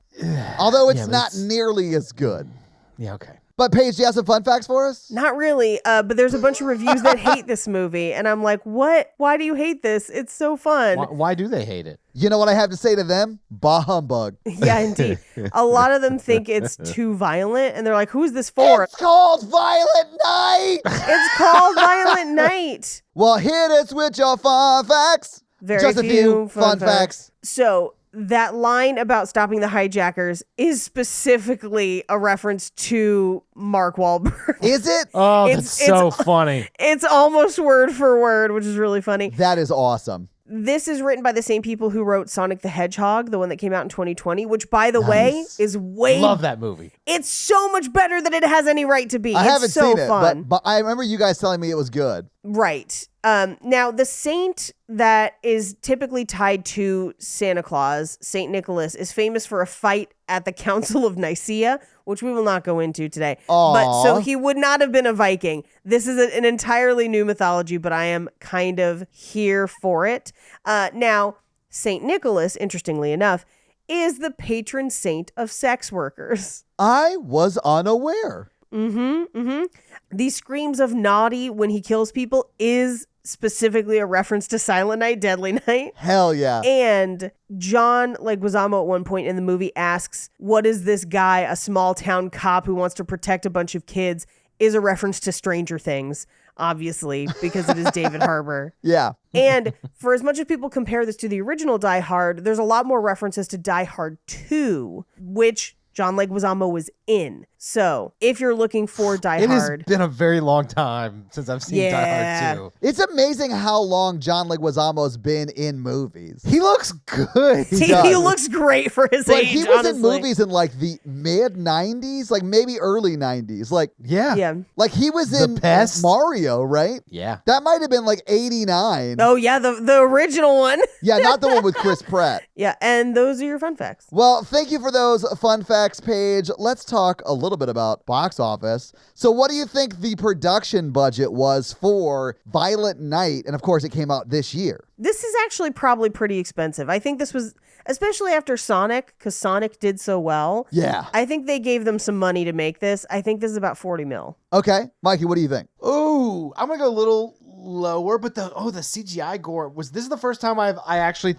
Although it's not nearly as good. Yeah, okay. But Paige, do you have some fun facts for us? Not really, but there's a bunch of reviews that hate this movie. And I'm like, what? Why do you hate this? It's so fun. Why do they hate it? You know what I have to say to them? Bah humbug. Yeah, indeed. A lot of them think it's too violent. And they're like, who's this for? It's called Violent Night. It's called Violent Night. Well, hit us with your fun facts. Just a few fun facts. So that line about stopping the hijackers is specifically a reference to Mark Wahlberg. Is it? Oh, that's so funny. It's almost word for word, which is really funny. That is awesome. This is written by the same people who wrote Sonic the Hedgehog, the one that came out in 2020, which, by the way, is way... Love that movie. It's so much better than it has any right to be. I haven't it's so seen fun. it, but I remember you guys telling me it was good. Right. Now, the saint that is typically tied to Santa Claus, Saint Nicholas, is famous for a fight at the Council of Nicaea, which we will not go into today. Aww. But so he would not have been a Viking. This is an entirely new mythology, but I am kind of here for it. Now, Saint Nicholas, interestingly enough, is the patron saint of sex workers. I was unaware. The screams of naughty when he kills people is specifically a reference to Silent Night, Deadly Night. Hell yeah. And John Leguizamo at one point in the movie asks, what is this guy, a small town cop who wants to protect a bunch of kids, is a reference to Stranger Things, obviously, because it is David Harbour. Yeah. And for as much as people compare this to the original Die Hard, there's a lot more references to Die Hard 2, which John Leguizamo was in. So if you're looking for Die Hard... It has been a very long time since I've seen Die Hard 2. It's amazing how long John Leguizamo's been in movies. He looks good. He looks great for his age, he was honestly. in movies in like the mid-90s, like maybe early 90s. Like, yeah. Like he was in Pest. Mario, right? Yeah. That might have been like 89. Oh, yeah, the original one. Yeah, not the one with Chris Pratt. Yeah, and those are your fun facts. Well, thank you for those fun facts, Paige. Let's talk a little bit about box office. So what do you think the production budget was for Violent Night? And of course, it came out this year. This is actually probably pretty expensive. I think this was, especially after Sonic, because Sonic did so well. Yeah. I think they gave them some money to make this. I think this is about 40 mil. Okay. Mikey, what do you think? Ooh, I'm going to go a little lower, but the CGI gore this is the first time I actually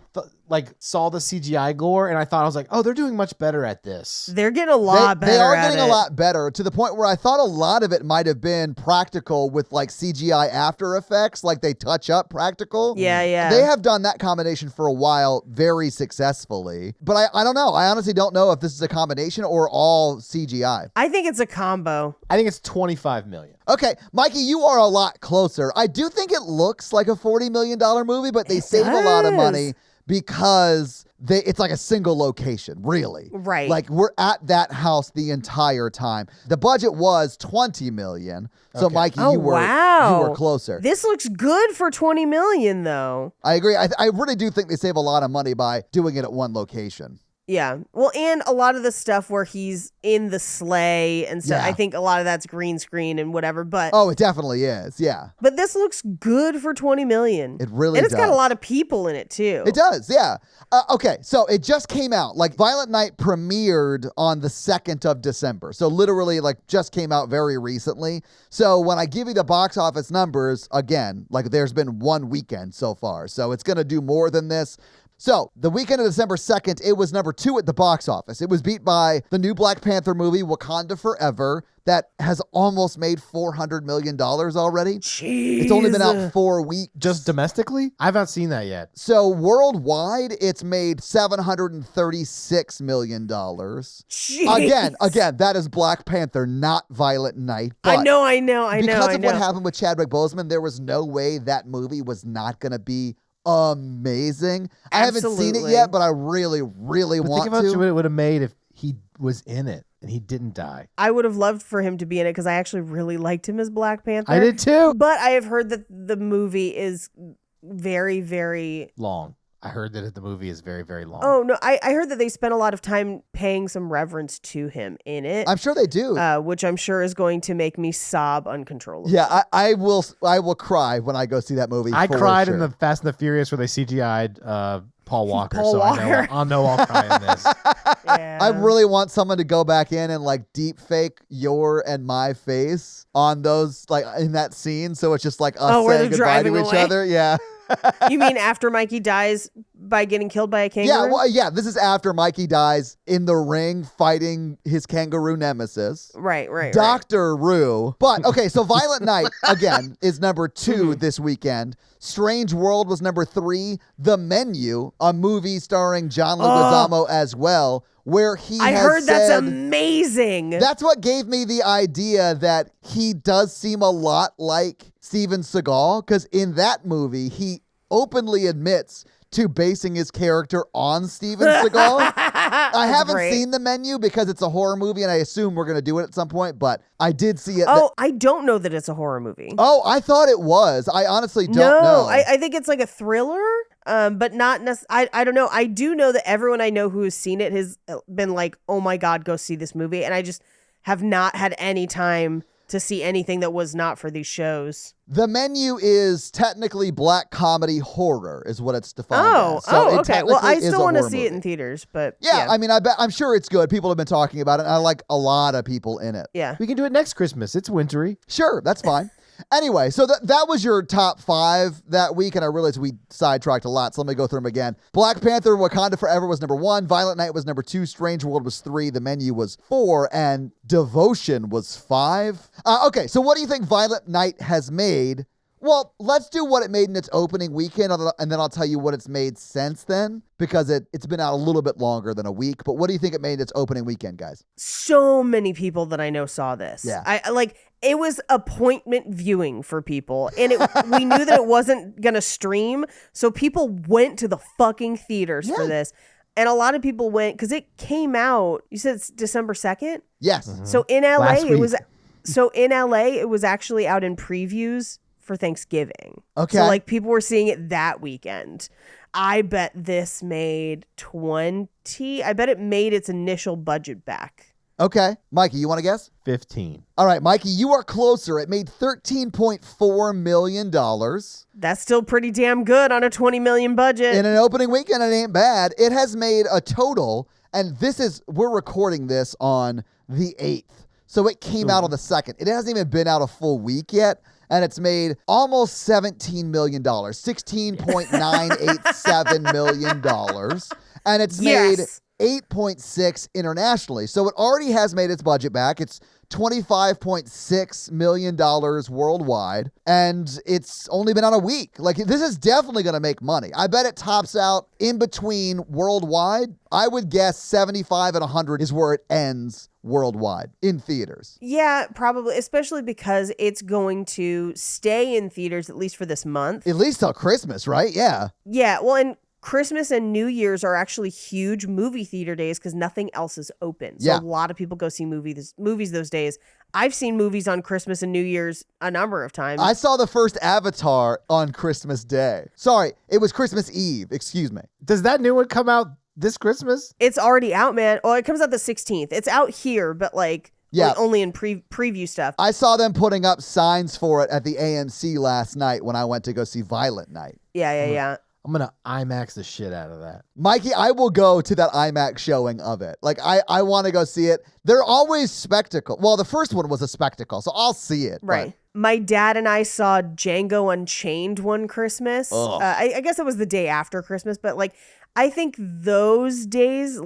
saw the CGI gore, and I was like, oh, they're doing much better at this. They're getting a lot better. They are at getting it. a lot better, to the point where I thought a lot of it might have been practical with like CGI After Effects, like they touch up practical. Yeah. They have done that combination for a while very successfully, but I don't know. I honestly don't know if this is a combination or all CGI. I think it's a combo. I think it's 25 million. Okay, Mikey, you are a lot closer. I do think it looks like a $40 million movie, but they save a lot of money because it's like a single location, really. Right. Like we're at that house the entire time. The budget was $20 million. So Okay. Mikey, Oh, you wow. were closer. This looks good for 20 million, though. I agree. I really do think they save a lot of money by doing it at one location. Yeah. Well, and a lot of the stuff where he's in the sleigh and stuff, Yeah. I think a lot of that's green screen and whatever. But Oh, it definitely is. Yeah. but this looks good for 20 million. It really and it's got a does. lot of people in it too. It does, yeah. Okay, so it just came out. Like Violent Night premiered on the 2nd of December. So literally like just came out very recently. So when I give you the box office numbers, again, like there's been one weekend so far. So it's going to do more than this. So, the weekend of December 2nd, it was number 2 at the box office. It was beat by the new Black Panther movie, Wakanda Forever, that has almost made $400 million already. Jeez. It's only been out 4 weeks. Just domestically? I haven't seen that yet. So, worldwide, it's made $736 million. Jeez. Again, that is Black Panther, not Violent Night. But I know. because of what happened with Chadwick Boseman, there was no way that movie was not going to be amazing. I haven't seen it Absolutely. yet, but I really, really But want think about to. what it would have made if he was in it and he didn't die. I would have loved for him to be in it because I actually really liked him as Black Panther. I did too. But I have heard that the movie is very, very... Long. I heard that the movie is very, very long. Oh, no. I heard that they spent a lot of time paying some reverence to him in it. I'm sure they do. Which I'm sure is going to make me sob uncontrollably. Yeah, I will cry when I go see that movie. I for cried sure. in the Fast and the Furious where they CGI'd Paul Walker. Paul so Walker. I'll know I'll cry in this. Yeah. I really want someone to go back in and like deep fake your and my face on those, like in that scene. So it's just like us where saying they're goodbye to driving each away? other. Yeah. You mean after Mikey dies by getting killed by a kangaroo? Yeah, well, yeah, this is after Mikey dies in the ring fighting his kangaroo nemesis. Right. Dr. Rue. But, okay, so Violent Night, again, is number 2 this weekend. Strange World was number 3. The Menu, a movie starring John Leguizamo as well, where I heard that's amazing. That's what gave me the idea that he does seem a lot like Steven Seagal, because in that movie, he openly admits to basing his character on Steven Seagal. I haven't seen the menu because it's a horror movie, and I assume we're going to do it at some point, but I did see it. Oh, I don't know that it's a horror movie. Oh, I thought it was. I honestly don't know. No, I think it's like a thriller, but not necessarily. I don't know. I do know that everyone I know who has seen it has been like, oh my God, go see this movie. And I just have not had any time to see anything that was not for these shows. The menu is technically black comedy horror is what it's defined as. So okay. Well, I still want to see it in theaters, but yeah, I mean, I'm sure it's good. People have been talking about it, and I like a lot of people in it. Yeah. We can do it next Christmas. It's wintry. Sure, that's fine. Anyway, so that was your top 5 that week, and I realized we sidetracked a lot, so let me go through them again. Black Panther Wakanda Forever was number 1, Violent Night was number 2, Strange World was 3, The Menu was 4, and Devotion was 5. Okay, so what do you think Violent Night has made? Well, let's do what it made in its opening weekend, and then I'll tell you what it's made since then, because it's been out a little bit longer than a week. But what do you think it made in its opening weekend, guys? So many people that I know saw this. Yeah. It was appointment viewing for people, and we knew that it wasn't going to stream, so people went to the fucking theaters for this. And a lot of people went, because it came out, you said it's December 2nd? Yes. Mm-hmm. So in LA, it was actually out in previews for Thanksgiving. Okay. So people were seeing it that weekend. I bet this made I bet it made its initial budget back. Okay. Mikey, you want to guess? 15. All right, Mikey, you are closer. It made $13.4 million. That's still pretty damn good on a $20 million budget. In an opening weekend, it ain't bad. It has made a total, and we're recording this on the 8th. So it came out on the 2nd. It hasn't even been out a full week yet, and it's made almost $17 million, $16.987 million. And it's made 8.6 internationally. So it already has made its budget back. It's $25.6 million worldwide, and it's only been on a week. This is definitely going to make money. I bet it tops out in between worldwide. I would guess 75 and 100 is where it ends worldwide in theaters. Yeah, probably, especially because it's going to stay in theaters at least for this month. At least till Christmas, right? Yeah. Yeah, well, and Christmas and New Year's are actually huge movie theater days because nothing else is open. So a lot of people go see movies those days. I've seen movies on Christmas and New Year's a number of times. I saw the first Avatar on Christmas Day. Sorry, it was Christmas Eve. Excuse me. Does that new one come out this Christmas? It's already out, man. Oh, it comes out the 16th. It's out here, but only in preview stuff. I saw them putting up signs for it at the AMC last night when I went to go see Violent Night. Yeah. I'm going to IMAX the shit out of that. Mikey, I will go to that IMAX showing of it. I want to go see it. They're always spectacle. Well, the first one was a spectacle, so I'll see it. Right. My dad and I saw Django Unchained one Christmas. I guess it was the day after Christmas, but I think those days,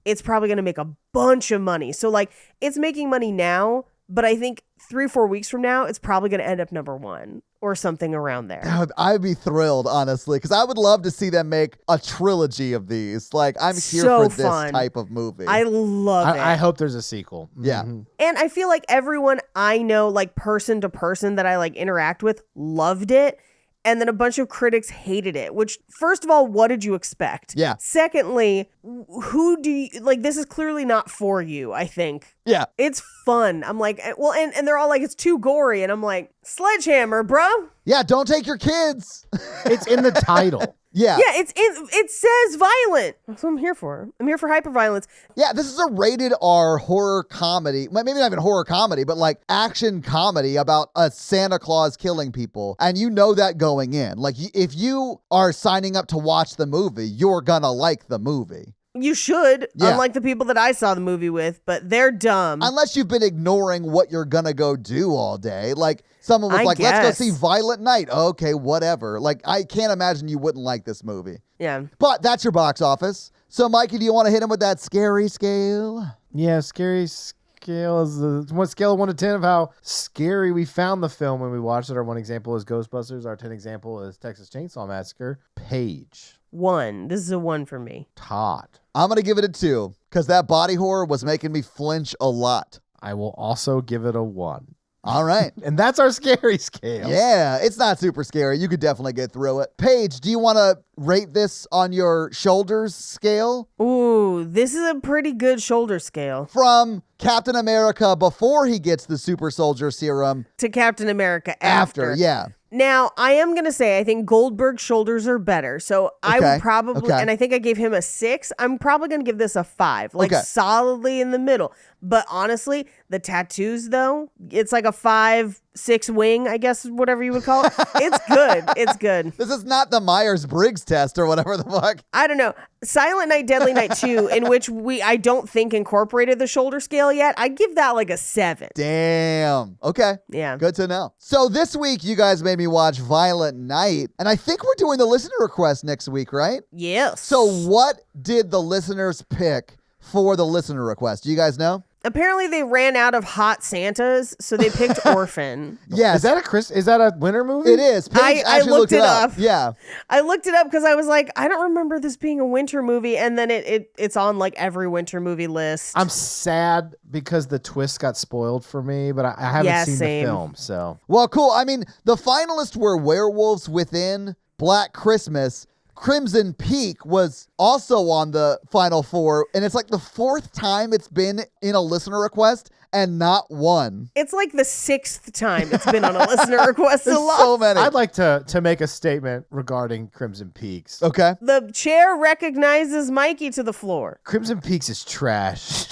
it's probably going to make a bunch of money. So it's making money now, but I think 3 or 4 weeks from now, it's probably going to end up number 1 or something around there. I'd be thrilled, honestly, because I would love to see them make a trilogy of these. I'm here so for this fun. type of movie. I love it. I hope there's a sequel. Yeah. Mm-hmm. And I feel like everyone I know, person to person that I interact with, loved it. And then a bunch of critics hated it, which, first of all, what did you expect? Yeah. Secondly, who do you, this is clearly not for you, I think. Yeah. It's fun. I'm like, well, and they're all like, it's too gory. And I'm like, sledgehammer, bro. Yeah, don't take your kids. It's in the title. Yeah. Yeah, it says violent. That's what I'm here for. I'm here for hyperviolence. Yeah, this is a rated R horror comedy. Maybe not even horror comedy, but action comedy about a Santa Claus killing people. And you know that going in. If you are signing up to watch the movie, you're gonna like the movie. You should, unlike the people that I saw the movie with, but they're dumb. Unless you've been ignoring what you're gonna go do all day. Someone was let's go see Violent Night. Okay, whatever. I can't imagine you wouldn't like this movie. Yeah. But that's your box office. So, Mikey, do you want to hit him with that scary scale? Yeah, scary scale is the scale of 1 to 10 of how scary we found the film when we watched it. Our 1 example is Ghostbusters. Our 10 example is Texas Chainsaw Massacre. Paige. 1. This is a 1 for me. Todd. I'm going to give it a 2 because that body horror was making me flinch a lot. I will also give it a 1. All right. And that's our scary scale. Yeah, it's not super scary. You could definitely get through it. Paige, do you want to rate this on your shoulders scale? Ooh, this is a pretty good shoulder scale. From Captain America before he gets the super soldier serum To Captain America after. yeah. Now, I am going to say I think Goldberg's shoulders are better. So I would probably, and I think I gave him a 6. I'm probably going to give this a 5, like solidly in the middle. But honestly, the tattoos, though, it's like a 5-6 wing, I guess, whatever you would call it. It's good. It's good. This is not the Myers-Briggs test or whatever the fuck. I don't know. Silent Night, Deadly Night 2, in which I don't think incorporated the shoulder scale yet. I'd give that like a 7. Damn. Okay. Yeah. Good to know. So this week, you guys made me watch Violent Night, and I think we're doing the listener request next week, right? Yes. So what did the listeners pick for the listener request? Do you guys know? Apparently they ran out of hot Santas, so they picked Orphan. Yes. Is that a winter movie? It is. Paige I actually looked it up. Yeah. I looked it up because I was like, I don't remember this being a winter movie, and then it's on like every winter movie list. I'm sad because the twist got spoiled for me, but I haven't seen the film, so. Well, cool. I mean, the finalists were Werewolves Within, Black Christmas. Crimson Peak was also on the final 4, and it's like the 4th time it's been in a listener request and not one. It's like the 6th time it's been on a listener request. There's a lot. so many. I'd like to make a statement regarding Crimson Peaks. Okay. The chair recognizes Mikey to the floor. Crimson Peaks is trash.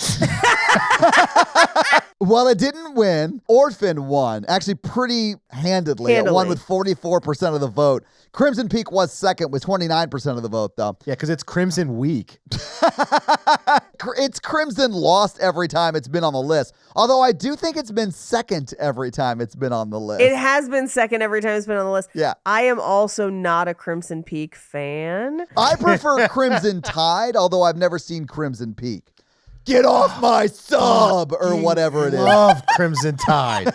Well, it didn't win. Orphan won, actually pretty handedly. It won with 44% of the vote. Crimson Peak was second with 29% of the vote, though. Yeah, because it's Crimson Week. It's Crimson lost every time it's been on the list. Although I do think it's been second every time it's been on the list. It has been second every time it's been on the list. Yeah. I am also not a Crimson Peak fan. I prefer Crimson Tide, although I've never seen Crimson Peak. Get off my sub, or whatever it is. Love Crimson Tide.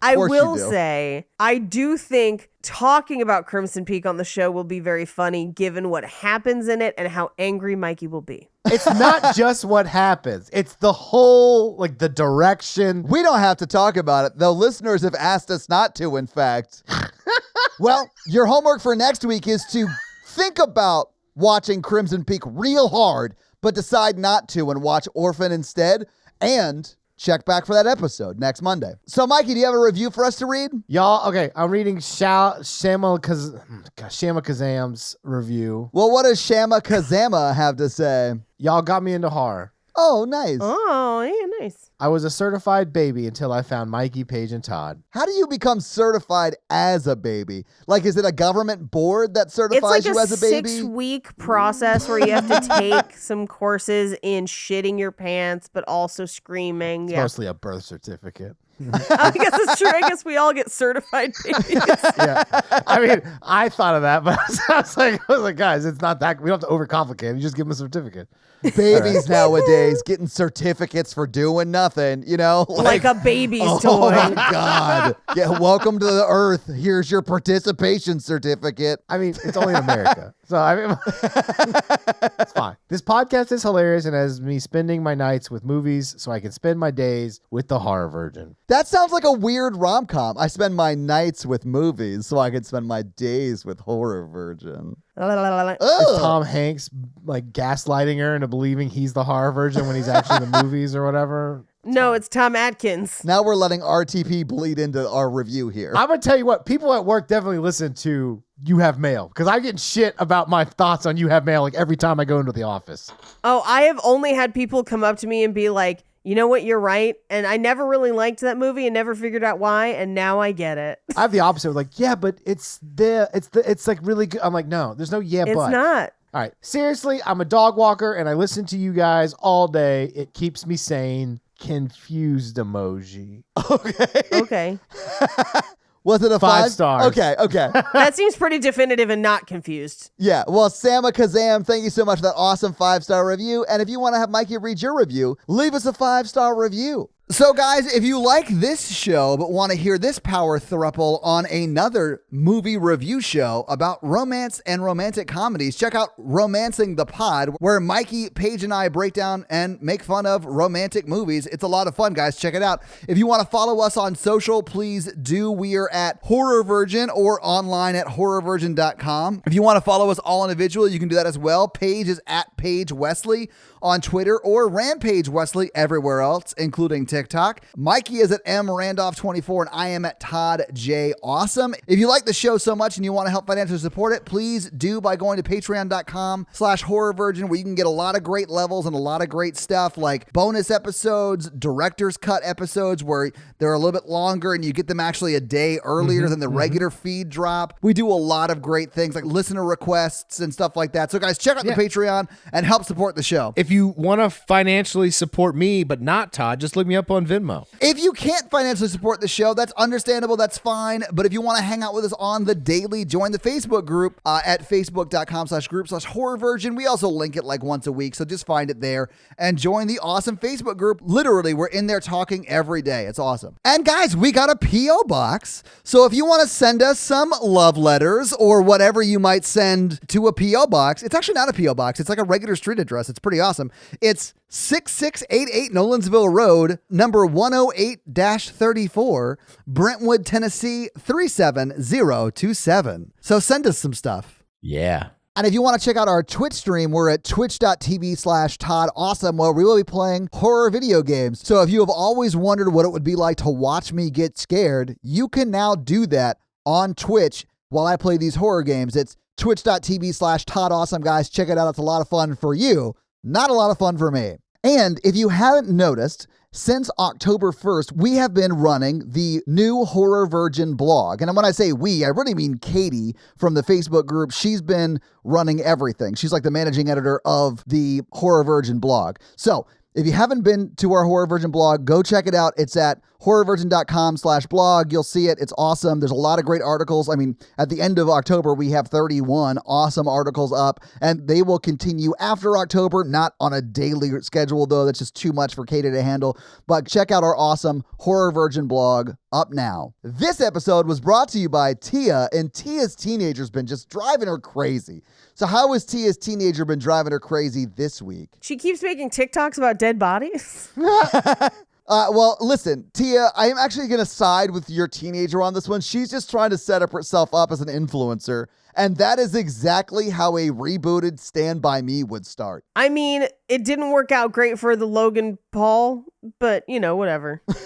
I will say, I do think talking about Crimson Peak on the show will be very funny given what happens in it and how angry Mikey will be. It's not just what happens. It's the whole, like, the direction. We don't have to talk about it. The listeners have asked us not to, in fact. Well, your homework for next week is to think about watching Crimson Peak real hard, but decide not to and watch Orphan instead, and check back for that episode next Monday. So, Mikey, do you have a review for us to read? Y'all, okay, I'm reading Shama Kazam's review. Well, what does Shama Kazama have to say? Y'all got me into horror. Oh, nice. Oh, yeah, nice. I was a certified baby until I found Mikey, Paige, and Todd. How do you become certified as a baby? Like, is it a government board that certifies you as a baby? It's like a 6-week process where you have to take some courses in shitting your pants, but also screaming. It's mostly a birth certificate. I guess it's true. I guess we all get certified babies. Yeah. I mean, I thought of that, but I was like, guys, it's not that. We don't have to overcomplicate it. You just give them a certificate. Babies nowadays getting certificates for doing nothing, you know? Like a baby's toy. Oh my God. Yeah, welcome to the earth. Here's your participation certificate. I mean, it's only in America. So, I mean, it's fine. This podcast is hilarious and has me spending my nights with movies so I can spend my days with the horror virgin. That sounds like a weird rom-com. I spend my nights with movies so I can spend my days with horror virgin. Is Tom Hanks like gaslighting her into believing he's the horror virgin when he's actually in the movies or whatever? No, it's Tom Atkins. Now we're letting RTP bleed into our review here. I'm going to tell you what, people at work definitely listen to You Have Mail because I get shit about my thoughts on You Have Mail like every time I go into the office. Oh, I have only had people come up to me and be like, you know what, you're right. And I never really liked that movie and never figured out why. And now I get it. I have the opposite. Like, yeah, but it's like really good. I'm like, no, there's no but. It's not. All right. Seriously, I'm a dog walker and I listen to you guys all day. It keeps me sane. Confused emoji. Okay. Was it a 5 stars? Okay. That seems pretty definitive and not confused. Yeah. Well, Sama Kazam, thank you so much for that awesome 5-star review. And if you want to have Mikey read your review, leave us a 5-star review. So, guys, if you like this show but want to hear this power throuple on another movie review show about romance and romantic comedies, check out Romancing the Pod, where Mikey, Paige, and I break down and make fun of romantic movies. It's a lot of fun, guys. Check it out. If you want to follow us on social, please do. We are at Horror Virgin or online at horrorvirgin.com. If you want to follow us all individually, you can do that as well. Paige is at Paige Wesley on Twitter or Rampage Wesley everywhere else, including TikTok. Mikey is at mrandolph24 and I am at Todd J. Awesome. If you like the show so much and you want to help financially support it, please do by going to patreon.com/horrorvirgin, where you can get a lot of great levels and a lot of great stuff like bonus episodes, director's cut episodes where they're a little bit longer and you get them actually a day earlier than the regular feed drop. We do a lot of great things like listener requests and stuff like that. So guys, check out the Patreon and help support the show. If you want to financially support me, but not Todd, just look me up on Venmo. If you can't financially support the show, that's understandable. That's fine. But if you want to hang out with us on the daily, join the Facebook group at facebook.com/group/horrorvirgin. We also link it like once a week, so just find it there and join the awesome Facebook group. Literally, we're in there talking every day. It's awesome. And guys, we got a P.O. box. So if you want to send us some love letters or whatever you might send to a P.O. box, it's actually not a P.O. box. It's like a regular street address. It's pretty awesome. It's 6688 Nolensville Road, number 108-34, Brentwood, Tennessee 37027. So send us some stuff. Yeah. And if you want to check out our Twitch stream, we're at twitch.tv/ToddAwesome, where we will be playing horror video games. So if you have always wondered what it would be like to watch me get scared, you can now do that on Twitch while I play these horror games. It's twitch.tv/ToddAwesome, guys. Check it out. It's a lot of fun for you. Not a lot of fun for me. And if you haven't noticed, since October 1st, we have been running the new Horror Virgin blog. And when I say we, I really mean Katie from the Facebook group. She's been running everything. She's like the managing editor of the Horror Virgin blog. So if you haven't been to our Horror Virgin blog, go check it out. It's at horrorvirgin.com/blog. You'll see it. It's awesome. There's a lot of great articles. I mean, at the end of October, we have 31 awesome articles up, and they will continue after October, not on a daily schedule, though. That's just too much for Katie to handle. But check out our awesome Horror Virgin blog up now. This episode was brought to you by Tia, and Tia's teenager's been just driving her crazy. So how has Tia's teenager been driving her crazy this week? She keeps making TikToks about dead bodies. Well, listen, Tia, I am actually going to side with your teenager on this one. She's just trying to set up herself up as an influencer. And that is exactly how a rebooted Stand By Me would start. I mean, it didn't work out great for the Logan Paul, but, you know, whatever. It's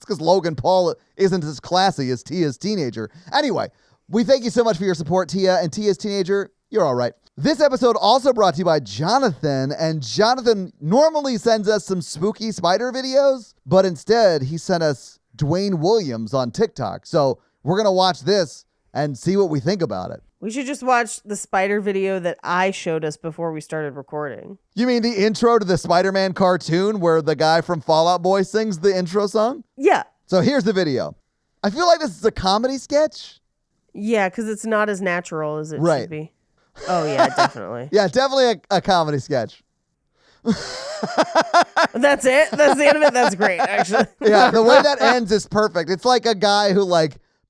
because Logan Paul isn't as classy as Tia's teenager. Anyway, we thank you so much for your support, Tia. And Tia's teenager, you're all right. This episode also brought to you by Jonathan, and Jonathan normally sends us some spooky spider videos, but instead he sent us Dwayne Williams on TikTok. So we're going to watch this and see what we think about it. We should just watch the spider video that I showed us before we started recording. You mean the intro to the Spider-Man cartoon where the guy from Fall Out Boy sings the intro song? Yeah. So here's the video. I feel like this is a comedy sketch. Yeah, because it's not as natural as it Right. should be. Oh, yeah, definitely. Yeah, definitely a comedy sketch. That's it? That's the end of it? That's great, actually. Yeah, the way that ends is perfect. It's like a guy who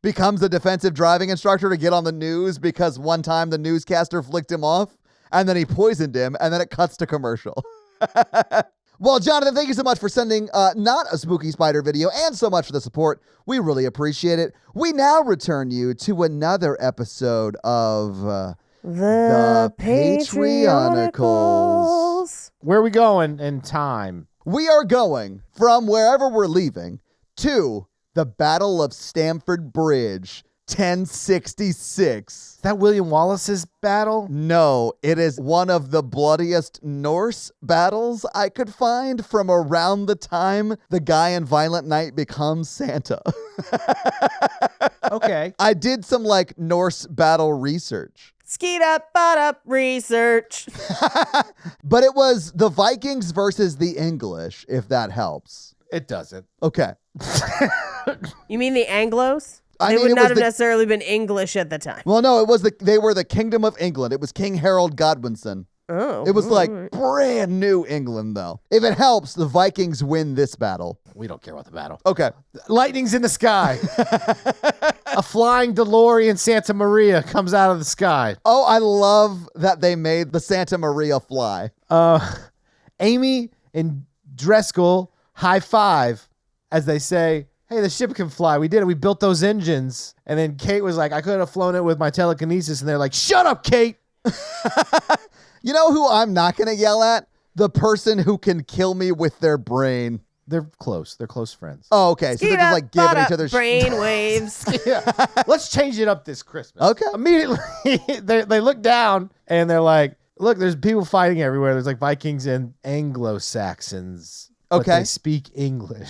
becomes a defensive driving instructor to get on the news because one time the newscaster flicked him off and then he poisoned him and then it cuts to commercial. Well, Jonathan, thank you so much for sending not a spooky spider video and so much for the support. We really appreciate it. We now return you to another episode of The Patreonicals. Where are we going in time? We are going from wherever we're leaving to the Battle of Stamford Bridge, 1066. Is that William Wallace's battle? No, it is one of the bloodiest Norse battles I could find from around the time the guy in Violent Night becomes Santa. Okay. I did some Norse battle research. Skeet up, butt up, research. But it was the Vikings versus the English, if that helps. It doesn't. Okay. You mean the Anglos? I They mean, would it not was have the- necessarily been English at the time. Well, no, they were the Kingdom of England. It was King Harold Godwinson. Oh. It was all right. brand new England, though. If it helps, the Vikings win this battle. We don't care about the battle. Okay. Lightning's in the sky. A flying DeLorean Santa Maria comes out of the sky. Oh, I love that they made the Santa Maria fly. Amy and Driscoll high five as they say, hey, the ship can fly. We did it. We built those engines. And then Kate was like, I could have flown it with my telekinesis. And they're like, shut up, Kate. You know who I'm not going to yell at? The person who can kill me with their brain. They're close. They're close friends. Oh, okay. So they're just like giving each other brain waves. Yeah. Let's change it up this Christmas. Okay. Immediately, they look down and they're like, look, there's people fighting everywhere. There's like Vikings and Anglo-Saxons. But Okay. they speak English.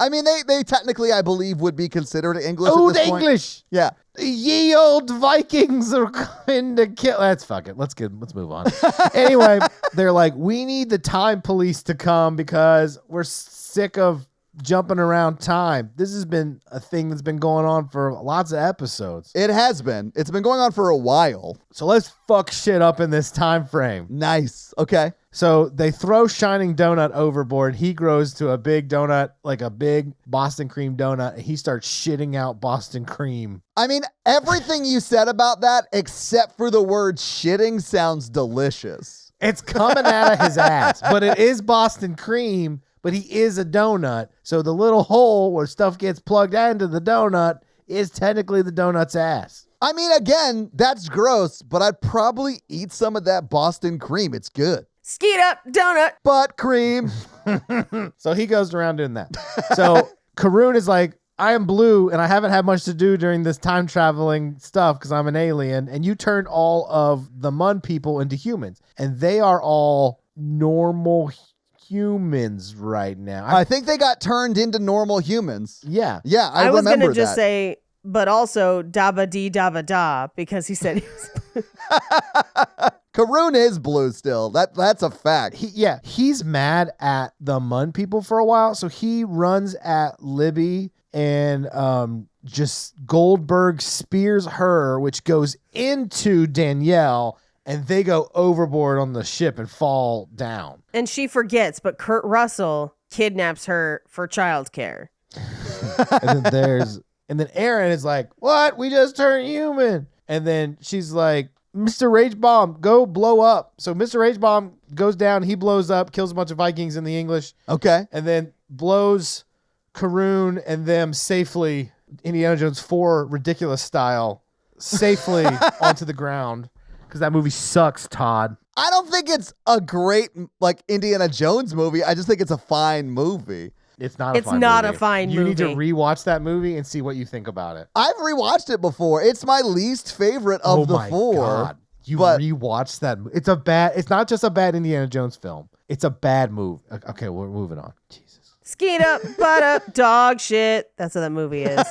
I mean, they technically, I believe, would be considered English at Old this point. English. Yeah. Ye old Vikings are coming to kill. Let's fuck it. Let's move on. Anyway, they're like, we need the time police to come because we're sick of jumping around time. This has been a thing that's been going on for lots of episodes. It has been. It's been going on for a while. So let's fuck shit up in this time frame. Nice. Okay. So they throw Shining Donut overboard. He grows to a big donut, like a big Boston cream donut. And he starts shitting out Boston cream. I mean, everything you said about that, except for the word shitting, sounds delicious. It's coming out of his ass, but it is Boston cream, but he is a donut. So the little hole where stuff gets plugged into the donut is technically the donut's ass. I mean, again, that's gross, but I'd probably eat some of that Boston cream. It's good. Skeet up, donut. Butt cream. So he goes around doing that. So Karun is like, I am blue and I haven't had much to do during this time traveling stuff because I'm an alien. And you turned all of the Mun people into humans. And they are all normal humans right now. I think they got turned into normal humans. Yeah. Yeah, I was remember gonna just that. say, but also daba dee daba da because he said he was Karun is blue still. That's a fact. He's mad at the Mun people for a while. So he runs at Libby and just Goldberg spears her, which goes into Danielle, and they go overboard on the ship and fall down. And she forgets, but Kurt Russell kidnaps her for childcare. And then Aaron is like, what? We just turned human. And then she's like, Mr. Rage Bomb, go blow up. So Mr. Rage Bomb goes down. He blows up, kills a bunch of Vikings in the English. Okay. And then blows Karun and them safely, Indiana Jones 4 ridiculous style, safely onto the ground. Because that movie sucks, Todd. I don't think it's a great, like, Indiana Jones movie. I just think it's a fine movie. It's not a It's fine not movie. a fine You need to movie. rewatch that movie and see what you think about it. I've rewatched it before. It's my least favorite of the four. God. You but- rewatched that. It's not just a bad Indiana Jones film. It's a bad movie. Okay, we're moving on. Jesus. Skeet up, butt up, dog shit. That's what that movie is.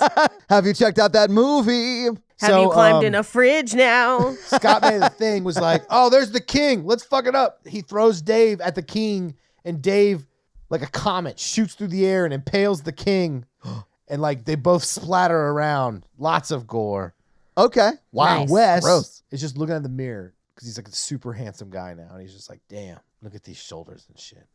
Have you checked out that movie? Have you climbed in a fridge now? Scott made a thing, was like, oh, there's the king. Let's fuck it up. He throws Dave at the king, and Dave, like a comet, shoots through the air and impales the king. And like they both splatter around. Lots of gore. Okay. Wow. Nice. Wes Gross. is just looking at the mirror because he's like a super handsome guy now. And he's just like, damn, look at these shoulders and shit.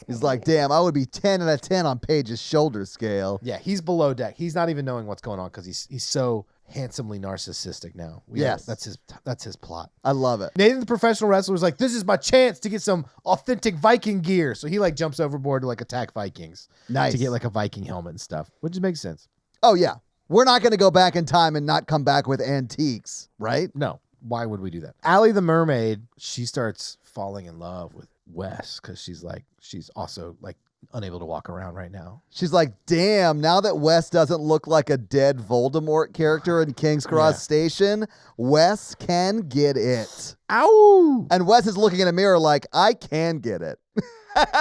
He's like, damn, I would be 10 out of 10 on Paige's shoulder scale. Yeah, he's below deck. He's not even knowing what's going on because he's so handsomely narcissistic now. Yes. That's his plot. I love it. Nathan, the professional wrestler, was like, this is my chance to get some authentic Viking gear. So he like jumps overboard to like attack Vikings. Nice. To get like a Viking helmet and stuff, which makes sense. Oh, yeah. We're not going to go back in time and not come back with antiques, right? No, why would we do that? Allie the mermaid, she starts falling in love with Wes because she's also like unable to walk around right now. She's like, damn, now that Wes doesn't look like a dead Voldemort character in King's Cross Station, Wes can get it. Ow! And Wes is looking in a mirror like, I can get it.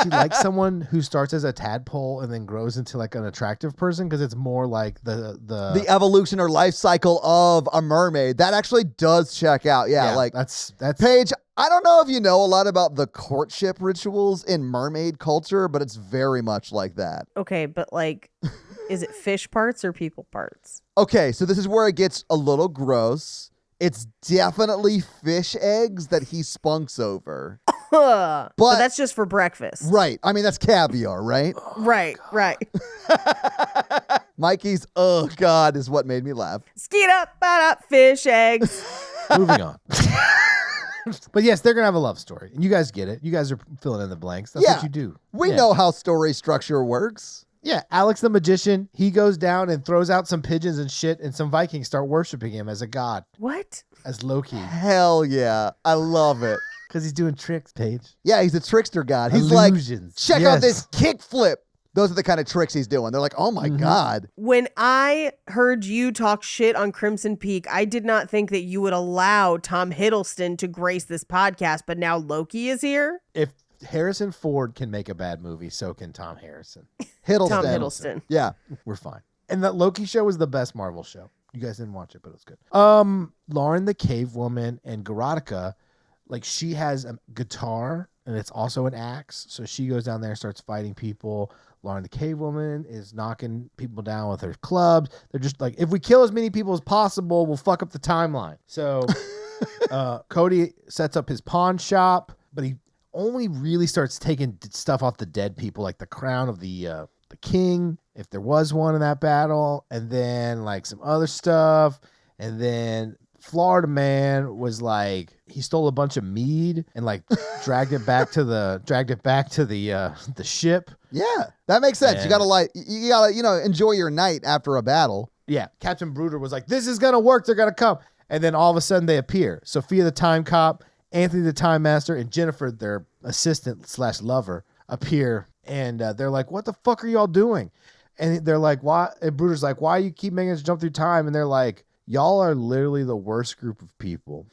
She likes someone who starts as a tadpole and then grows into like an attractive person because it's more like the evolution or life cycle of a mermaid. That actually does check out. Yeah, like that's Paige, I don't know if you know a lot about the courtship rituals in mermaid culture, but it's very much like that. Okay, but like, is it fish parts or people parts? Okay, so this is where it gets a little gross. It's definitely fish eggs that he spunks over. But that's just for breakfast. Right. I mean, that's caviar, right? Right. Mikey's, oh, God, is what made me laugh. Skeet up, fish eggs. Moving on. But yes, they're going to have a love story. And you guys get it. You guys are filling in the blanks. That's what you do. We know how story structure works. Yeah, Alex the magician, he goes down and throws out some pigeons and shit, and some Vikings start worshiping him as a god. What? As Loki. Hell yeah. I love it. Because he's doing tricks, Paige. Yeah, he's a trickster god. He's Illusions. like, check out this kick flip. Those are the kind of tricks he's doing. They're like, oh my God. When I heard you talk shit on Crimson Peak, I did not think that you would allow Tom Hiddleston to grace this podcast, but now Loki is here? If Harrison Ford can make a bad movie, so can Tom Harrison. Tom Hiddleston. Yeah. We're fine. And that Loki show was the best Marvel show. You guys didn't watch it, but it was good. Lauren the Cave Woman and Garotica, like she has a guitar and it's also an axe. So she goes down there and starts fighting people. Lauren the Cave Woman is knocking people down with her clubs. They're just like, if we kill as many people as possible, we'll fuck up the timeline. So Cody sets up his pawn shop, but he only really starts taking stuff off the dead people, like the crown of the king, if there was one in that battle, and then like some other stuff. And then Florida Man was like, he stole a bunch of mead and like dragged it back to the ship. Yeah, that makes sense. And you gotta enjoy your night after a battle. Yeah, Captain Bruder was like, this is gonna work. They're gonna come. And then all of a sudden they appear. Sophia the Time Cop, Anthony the Time Master, and Jennifer, their assistant/lover, appear. And they're like, what the fuck are y'all doing? And they're like, why? And Bruder's like, why you keep making us jump through time? And they're like, y'all are literally the worst group of people.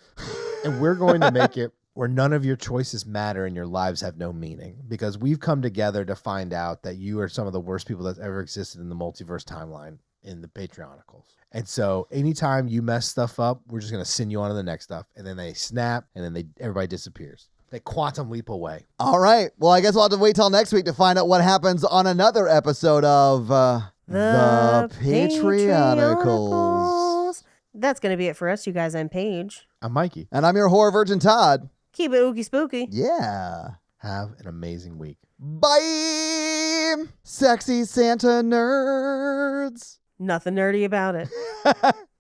And we're going to make it where none of your choices matter and your lives have no meaning. Because we've come together to find out that you are some of the worst people that's ever existed in the multiverse timeline in the Patreonicals. And so anytime you mess stuff up, we're just going to send you on to the next stuff. And then they snap and then everybody disappears. They quantum leap away. All right. Well, I guess we'll have to wait till next week to find out what happens on another episode of the Patreonicals. That's going to be it for us, you guys. I'm Paige. I'm Mikey. And I'm your horror virgin, Todd. Keep it ooky spooky. Yeah. Have an amazing week. Bye, sexy Santa nerds. Nothing nerdy about it.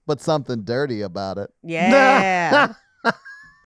But something dirty about it. Yeah.